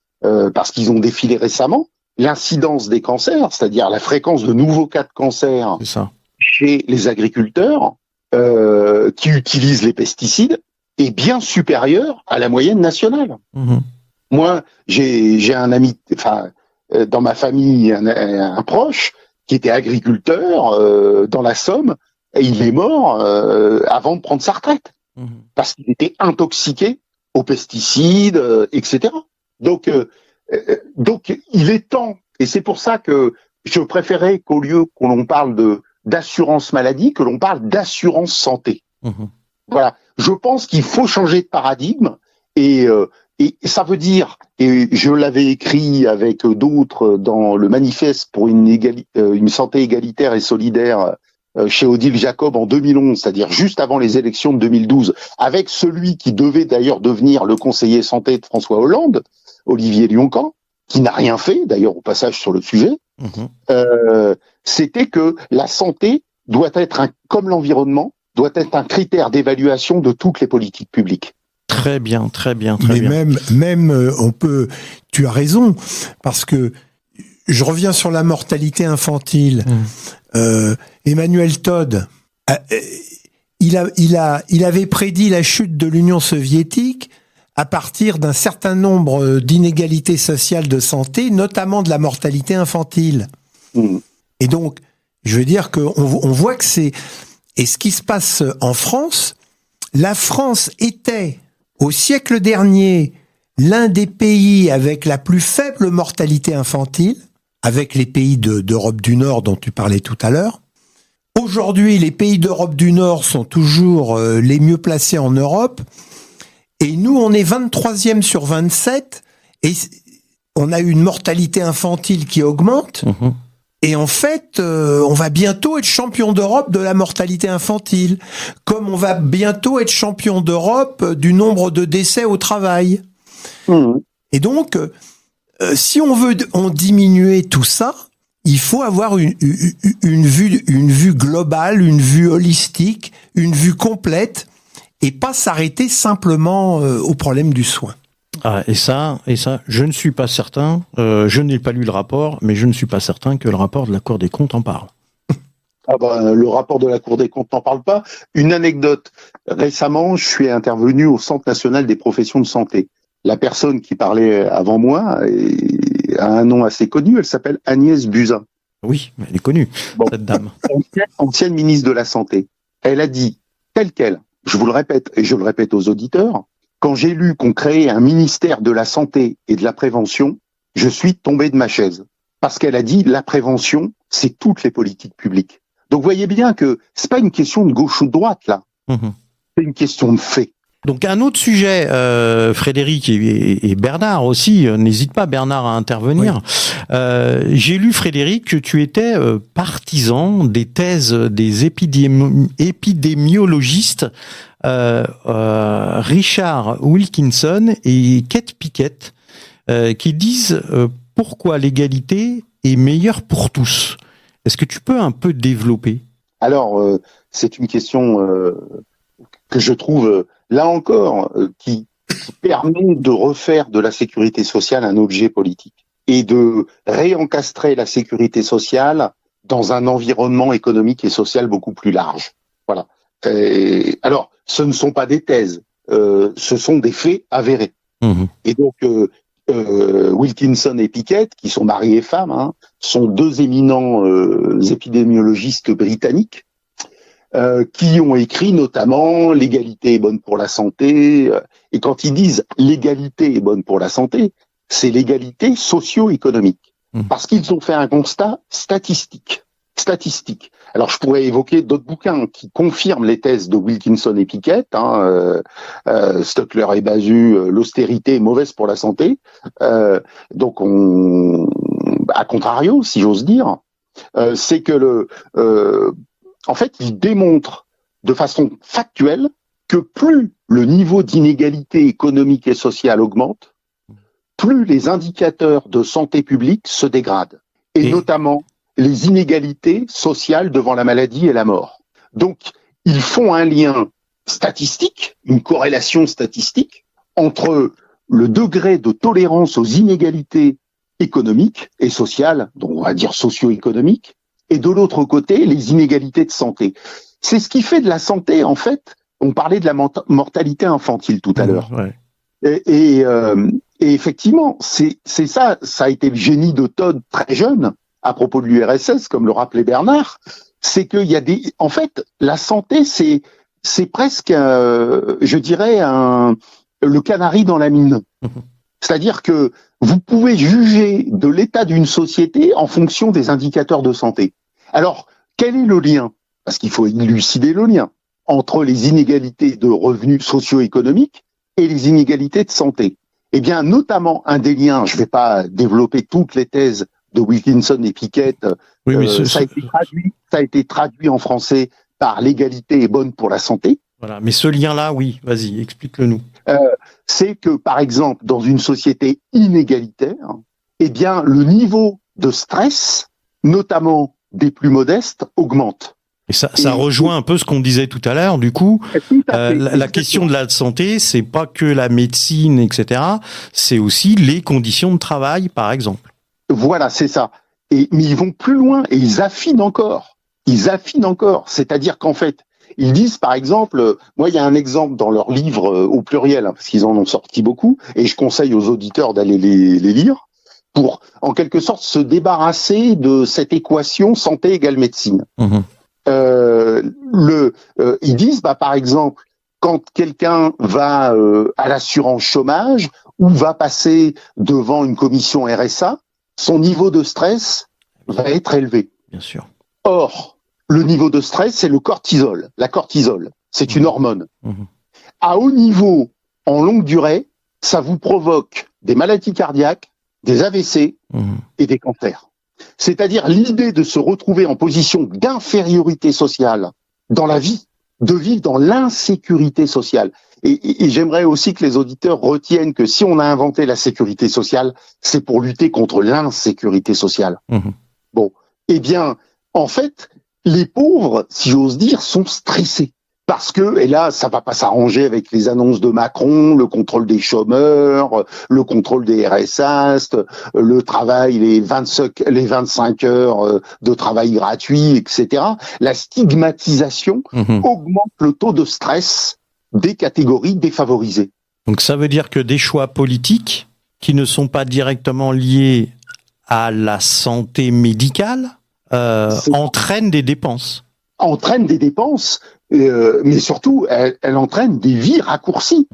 S3: parce qu'ils ont défilé récemment, l'incidence des cancers, c'est-à-dire la fréquence de nouveaux cas de cancer chez les agriculteurs qui utilisent les pesticides, est bien supérieur à la moyenne nationale. Mmh. Moi, j'ai un ami, dans ma famille, un proche qui était agriculteur dans la Somme, et il est mort avant de prendre sa retraite, parce qu'il était intoxiqué aux pesticides, etc. Donc, il est temps, et c'est pour ça que je préférais qu'au lieu qu'on l'on parle d'assurance maladie, que l'on parle d'assurance santé. Mmh. Voilà. Je pense qu'il faut changer de paradigme et ça veut dire, et je l'avais écrit avec d'autres dans le manifeste pour une santé égalitaire et solidaire chez Odile Jacob en 2011, c'est-à-dire juste avant les élections de 2012, avec celui qui devait d'ailleurs devenir le conseiller santé de François Hollande, Olivier Lioncan, qui n'a rien fait d'ailleurs au passage sur le sujet, c'était que la santé doit être comme l'environnement, doit être un critère d'évaluation de toutes les politiques publiques.
S1: Très bien.
S2: Mais même on peut. Tu as raison, parce que je reviens sur la mortalité infantile. Emmanuel Todd, il avait prédit la chute de l'Union soviétique à partir d'un certain nombre d'inégalités sociales de santé, notamment de la mortalité infantile. Et donc, je veux dire qu'on voit que c'est. Et ce qui se passe en France, la France était, au siècle dernier, l'un des pays avec la plus faible mortalité infantile, avec les pays d'Europe du Nord dont tu parlais tout à l'heure. Aujourd'hui, les pays d'Europe du Nord sont toujours les mieux placés en Europe. Et nous, on est 23e sur 27. Et on a une mortalité infantile qui augmente. Et en fait, on va bientôt être champion d'Europe de la mortalité infantile, comme on va bientôt être champion d'Europe du nombre de décès au travail. Et donc, si on veut diminuer tout ça, il faut avoir une vue globale, une vue holistique, une vue complète, et pas s'arrêter simplement au problème du soin.
S1: Ah, et ça, je ne suis pas certain, je n'ai pas lu le rapport, mais je ne suis pas certain que le rapport de la Cour des comptes en parle.
S3: Le rapport de la Cour des comptes n'en parle pas. Une anecdote. Récemment, je suis intervenu au Centre national des professions de santé. La personne qui parlait avant moi a un nom assez connu, elle s'appelle Agnès Buzyn.
S1: Oui, elle est connue, cette dame.
S3: Ancienne ministre de la Santé. Elle a dit, tel quel, je vous le répète, et je le répète aux auditeurs, quand j'ai lu qu'on créait un ministère de la Santé et de la Prévention, je suis tombé de ma chaise. Parce qu'elle a dit, la prévention, c'est toutes les politiques publiques. Donc vous voyez bien que c'est pas une question de gauche ou de droite, là. C'est une question de fait.
S1: Donc un autre sujet, Frédéric et Bernard aussi, n'hésite pas Bernard à intervenir. Oui. J'ai lu, Frédéric, que tu étais partisan des thèses des épidémiologistes Richard Wilkinson et Kate Pickett, qui disent pourquoi l'égalité est meilleure pour tous. Est-ce que tu peux un peu développer ?
S3: Alors, c'est une question que je trouve, là encore, qui permet de refaire de la sécurité sociale un objet politique et de réencastrer la sécurité sociale dans un environnement économique et social beaucoup plus large. Voilà. Alors, ce ne sont pas des thèses, ce sont des faits avérés. Et donc, Wilkinson et Pickett, qui sont mari et femme, sont deux éminents épidémiologistes britanniques, qui ont écrit notamment « L'égalité est bonne pour la santé ». Et quand ils disent « l'égalité est bonne pour la santé », c'est l'égalité socio-économique. Parce qu'ils ont fait un constat statistique. Alors, je pourrais évoquer d'autres bouquins qui confirment les thèses de Wilkinson et Pickett, Stuckler et Basu, l'austérité est mauvaise pour la santé. Donc, à contrario, si j'ose dire, c'est que en fait, ils démontrent de façon factuelle que plus le niveau d'inégalité économique et sociale augmente, plus les indicateurs de santé publique se dégradent. Et notamment les inégalités sociales devant la maladie et la mort. Donc, ils font un lien statistique, une corrélation statistique, entre le degré de tolérance aux inégalités économiques et sociales, donc on va dire socio-économiques, et de l'autre côté, les inégalités de santé. C'est ce qui fait de la santé, en fait, on parlait de la mortalité infantile tout à l'heure.
S1: Ouais.
S3: Et effectivement, c'est ça a été le génie de Todd très jeune, à propos de l'URSS, comme le rappelait Bernard, c'est qu'il y a en fait, la santé, c'est presque, je dirais, le canari dans la mine. C'est-à-dire que vous pouvez juger de l'état d'une société en fonction des indicateurs de santé. Alors, quel est le lien? Parce qu'il faut élucider le lien entre les inégalités de revenus socio-économiques et les inégalités de santé. Eh bien, notamment, un des liens, je ne vais pas développer toutes les thèses de Wilkinson et Pickett,
S1: oui, mais
S3: ça a été traduit en français par l'égalité est bonne pour la santé.
S1: Voilà, mais ce lien-là, oui, vas-y, explique-le-nous.
S3: C'est que, par exemple, dans une société inégalitaire, eh bien, le niveau de stress, notamment des plus modestes, augmente.
S1: Et ça rejoint un peu ce qu'on disait tout à l'heure. Du coup, la question de la santé, c'est pas que la médecine, etc. C'est aussi les conditions de travail, par exemple.
S3: Voilà, c'est ça. Mais ils vont plus loin et ils affinent encore. C'est-à-dire qu'en fait, ils disent, par exemple, moi, il y a un exemple dans leur livre au pluriel, parce qu'ils en ont sorti beaucoup, et je conseille aux auditeurs d'aller les lire, pour, en quelque sorte, se débarrasser de cette équation santé égale médecine. Ils disent, par exemple, quand quelqu'un va à l'assurance chômage ou va passer devant une commission RSA, son niveau de stress va être élevé.
S1: Bien sûr.
S3: Or, le niveau de stress, c'est le cortisol. La cortisol, c'est une hormone. À haut niveau, en longue durée, ça vous provoque des maladies cardiaques, des AVC et des cancers. C'est-à-dire l'idée de se retrouver en position d'infériorité sociale dans la vie, de vivre dans l'insécurité sociale. Et j'aimerais aussi que les auditeurs retiennent que si on a inventé la sécurité sociale, c'est pour lutter contre l'insécurité sociale. Bon, eh bien, en fait, les pauvres, si j'ose dire, sont stressés. Parce que, et là, ça va pas s'arranger avec les annonces de Macron, le contrôle des chômeurs, le contrôle des RSA, le travail, les 25 heures de travail gratuit, etc. La stigmatisation augmente le taux de stress des catégories défavorisées.
S1: Donc ça veut dire que des choix politiques qui ne sont pas directement liés à la santé médicale entraînent des dépenses.
S3: Entraînent des dépenses, mais surtout, elle entraîne des vies raccourcies.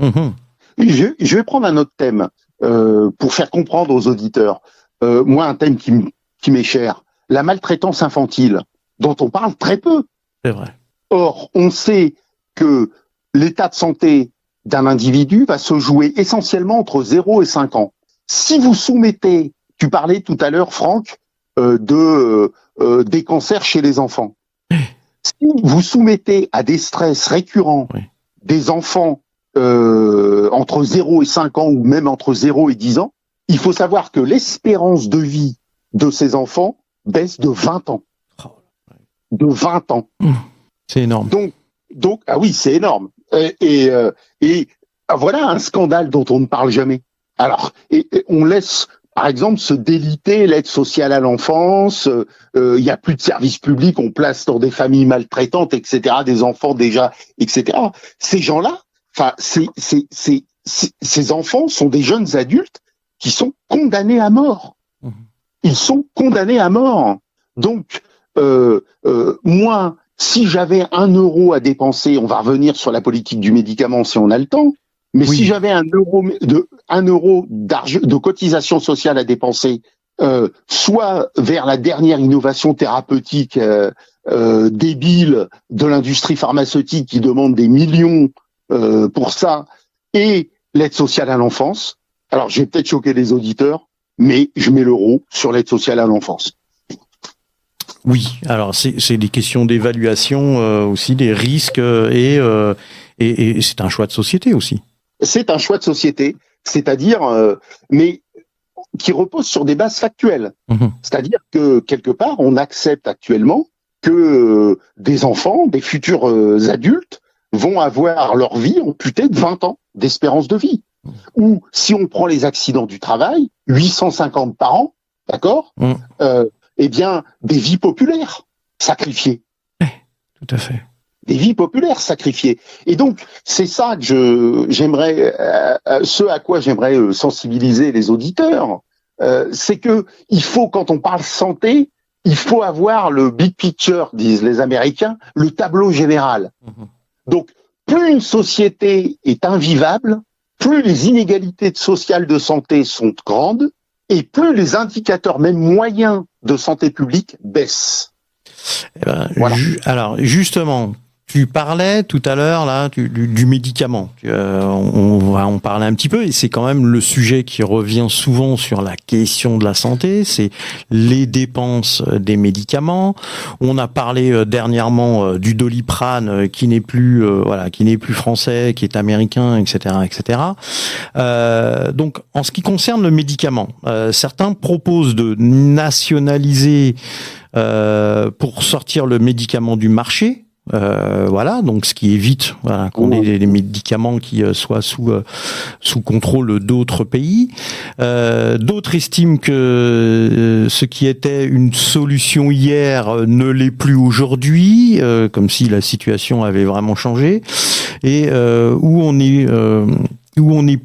S3: Je vais prendre un autre thème pour faire comprendre aux auditeurs. Moi, un thème qui m'est cher, la maltraitance infantile, dont on parle très peu.
S1: C'est vrai.
S3: Or, on sait que l'état de santé d'un individu va se jouer essentiellement entre 0 et 5 ans. Si vous soumettez, tu parlais tout à l'heure, Franck, des cancers chez les enfants. Si vous soumettez à des stress récurrents des enfants entre 0 et 5 ans ou même entre 0 et 10 ans, il faut savoir que l'espérance de vie de ces enfants baisse de 20 ans. De 20 ans.
S1: C'est énorme.
S3: Donc, ah oui, c'est énorme. Et voilà un scandale dont on ne parle jamais. Alors, et on laisse, par exemple, se déliter l'aide sociale à l'enfance. Il y a plus de services publics, on place dans des familles maltraitantes, etc., des enfants déjà, etc. Ces gens-là, enfin, ces enfants sont des jeunes adultes qui sont condamnés à mort. Ils sont condamnés à mort. Donc, moi, si j'avais 1 euro à dépenser, on va revenir sur la politique du médicament si on a le temps, mais si j'avais 1 euro d'argent, de cotisation sociale à dépenser, soit vers la dernière innovation thérapeutique débile de l'industrie pharmaceutique qui demande des millions pour ça, et l'aide sociale à l'enfance. Alors, je vais peut-être choquer les auditeurs, mais je mets l'euro sur l'aide sociale à l'enfance.
S1: Oui, alors c'est des questions d'évaluation aussi, des risques et c'est un choix de société aussi.
S3: C'est un choix de société, c'est-à-dire, mais qui repose sur des bases factuelles. C'est-à-dire que, quelque part, on accepte actuellement que des enfants, des futurs adultes, vont avoir leur vie amputée de 20 ans d'espérance de vie. Ou, si on prend les accidents du travail, 850 par an, d'accord, eh bien, des vies populaires sacrifiées.
S1: Tout à fait.
S3: Des vies populaires sacrifiées. Et donc, c'est ça que j'aimerais, ce à quoi j'aimerais sensibiliser les auditeurs, c'est que il faut, quand on parle santé, il faut avoir le big picture, disent les Américains, le tableau général. Donc, plus une société est invivable, plus les inégalités sociales de santé sont grandes, et plus les indicateurs, même moyens, de santé publique baissent.
S1: Voilà. Alors, justement, tu parlais tout à l'heure là du médicament. On va en parler un petit peu, et c'est quand même le sujet qui revient souvent sur la question de la santé, c'est les dépenses des médicaments. On a parlé dernièrement du Doliprane qui n'est plus français, qui est américain, etc., etc. Donc, en ce qui concerne le médicament, certains proposent de nationaliser pour sortir le médicament du marché. Donc ce qui évite qu'on ait des médicaments qui soient sous contrôle d'autres pays. D'autres estiment que ce qui était une solution hier ne l'est plus aujourd'hui, comme si la situation avait vraiment changé, et où n'est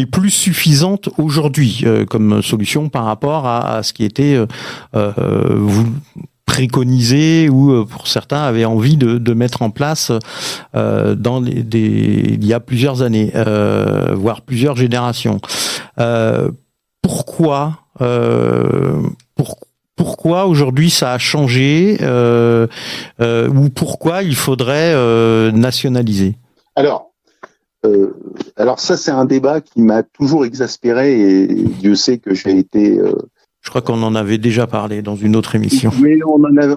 S1: plus suffisante aujourd'hui comme solution par rapport à ce qui était préconisé, ou pour certains avaient envie de mettre en place il y a plusieurs années, voire plusieurs générations. Pourquoi aujourd'hui ça a changé, ou pourquoi il faudrait nationaliser? Alors
S3: ça, c'est un débat qui m'a toujours exaspéré, et Dieu sait que j'ai été...
S1: Je crois qu'on en avait déjà parlé dans une autre émission.
S3: Oui,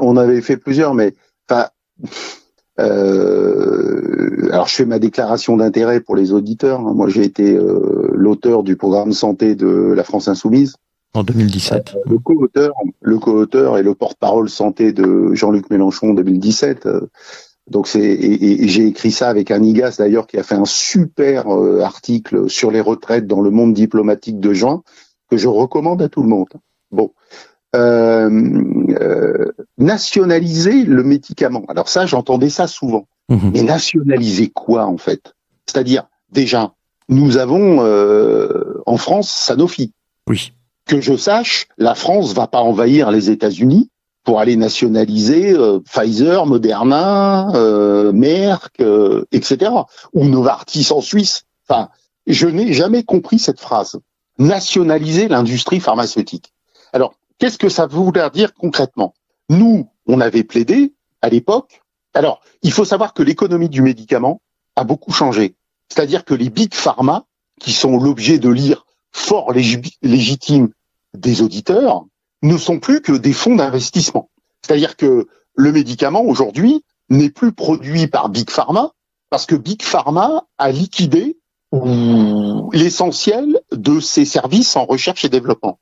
S3: on avait fait plusieurs, mais alors je fais ma déclaration d'intérêt pour les auditeurs. Moi, j'ai été l'auteur du programme santé de la France Insoumise.
S1: En 2017.
S3: Le co-auteur et le porte-parole santé de Jean-Luc Mélenchon en 2017. Donc et j'ai écrit ça avec un IGAS d'ailleurs qui a fait un super article sur les retraites dans le Monde diplomatique de juin, que je recommande à tout le monde. Bon, nationaliser le médicament. Alors ça, j'entendais ça souvent. Mais nationaliser quoi en fait? C'est-à-dire, déjà, nous avons en France Sanofi.
S1: Oui.
S3: Que je sache, la France va pas envahir les États-Unis pour aller nationaliser Pfizer, Moderna, Merck, etc. Ou Novartis en Suisse. Enfin, je n'ai jamais compris cette phrase. Nationaliser l'industrie pharmaceutique. Alors, qu'est-ce que ça veut vouloir dire concrètement? Nous, on avait plaidé à l'époque. Alors, il faut savoir que l'économie du médicament a beaucoup changé. C'est-à-dire que les big pharma, qui sont l'objet de l'ire fort légitime des auditeurs, ne sont plus que des fonds d'investissement. C'est-à-dire que le médicament, aujourd'hui, n'est plus produit par big pharma, parce que big pharma a liquidé l'essentiel de ses services en recherche et développement.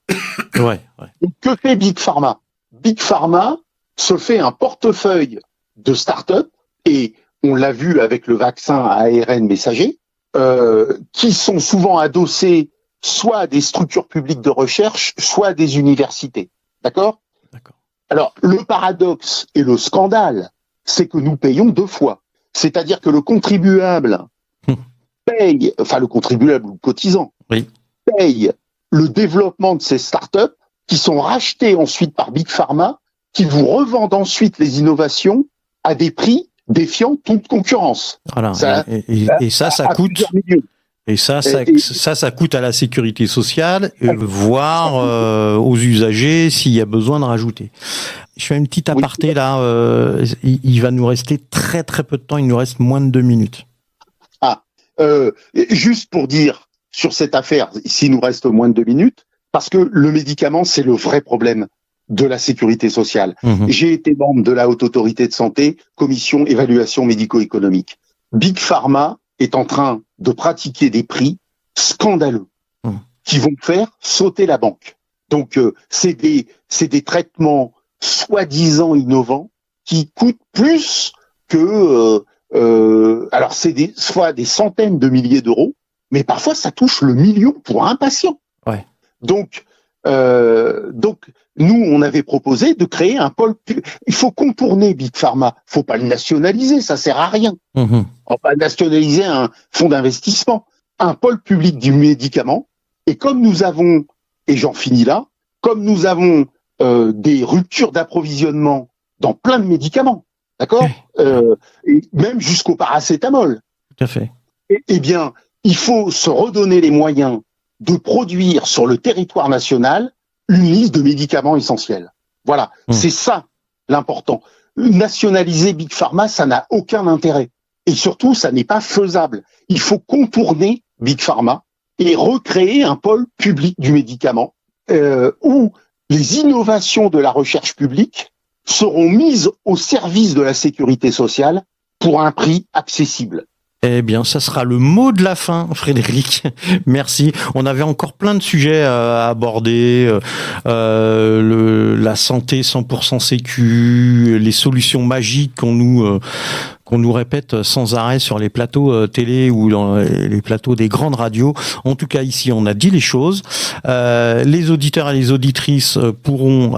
S1: Ouais.
S3: Donc, que fait Big Pharma? Big Pharma se fait un portefeuille de start-up, et on l'a vu avec le vaccin à ARN messager, qui sont souvent adossés soit à des structures publiques de recherche, soit à des universités. D'accord? Alors, le paradoxe et le scandale, c'est que nous payons 2 fois. C'est-à-dire que le contribuable paye, enfin le contribuable ou cotisant, paye le développement de ces startups qui sont rachetées ensuite par Big Pharma, qui vous revendent ensuite les innovations à des prix défiant toute concurrence.
S1: Voilà. Ça coûte. Et ça coûte à la sécurité sociale, voire aux usagers s'il y a besoin de rajouter. Je fais une petite aparté là. Il va nous rester très très peu de temps. Il nous reste moins de 2 minutes.
S3: Juste pour dire sur cette affaire, s'il nous reste moins de 2 minutes, parce que le médicament, c'est le vrai problème de la sécurité sociale. J'ai été membre de la Haute Autorité de Santé, commission évaluation médico-économique. Big Pharma est en train de pratiquer des prix scandaleux qui vont faire sauter la banque. Donc, c'est des traitements soi-disant innovants qui coûtent plus que... alors, c'est soit des centaines de milliers d'euros, mais parfois, ça touche le million pour un patient.
S1: Ouais.
S3: Donc, nous, on avait proposé de créer un pôle. Il faut contourner Big Pharma. Faut pas le nationaliser, ça sert à rien. On va pas nationaliser un fonds d'investissement. Un pôle public du médicament. Et comme nous avons, et j'en finis là, comme nous avons des ruptures d'approvisionnement dans plein de médicaments, d'accord, et même jusqu'au paracétamol.
S1: Tout à fait.
S3: Eh bien, il faut se redonner les moyens de produire sur le territoire national une liste de médicaments essentiels. Voilà, c'est ça l'important. Nationaliser Big Pharma, ça n'a aucun intérêt. Et surtout, ça n'est pas faisable. Il faut contourner Big Pharma et recréer un pôle public du médicament où les innovations de la recherche publique seront mises au service de la sécurité sociale pour un prix accessible.
S1: Eh bien, ça sera le mot de la fin, Frédéric. Merci. On avait encore plein de sujets à aborder. La santé 100% sécu, les solutions magiques qu'on nous répète sans arrêt sur les plateaux télé ou dans les plateaux des grandes radios. En tout cas, ici, on a dit les choses. Les auditeurs et les auditrices pourront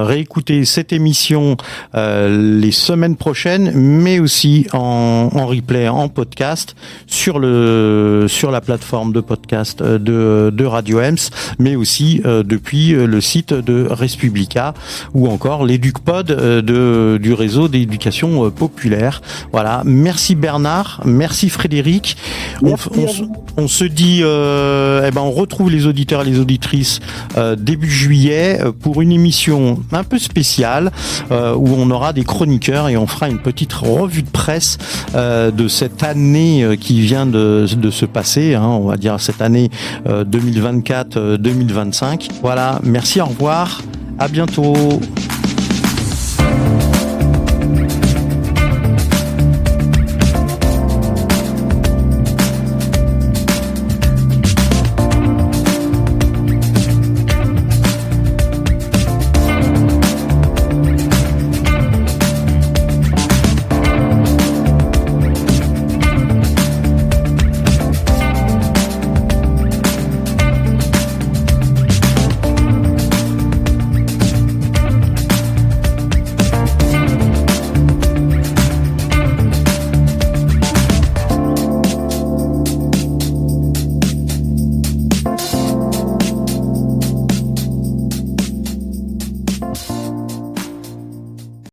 S1: réécouter cette émission les semaines prochaines, mais aussi en replay, en podcast, sur la plateforme de podcast de Radio Ems, mais aussi depuis le site de Respublica ou encore l'EducPod du réseau d'éducation populaire. Voilà, merci Bernard, merci Frédéric. On se dit, on retrouve les auditeurs et les auditrices début juillet pour une émission un peu spéciale où on aura des chroniqueurs et on fera une petite revue de presse de cette année qui vient de se passer, on va dire cette année 2024-2025. Voilà, merci, au revoir, à bientôt.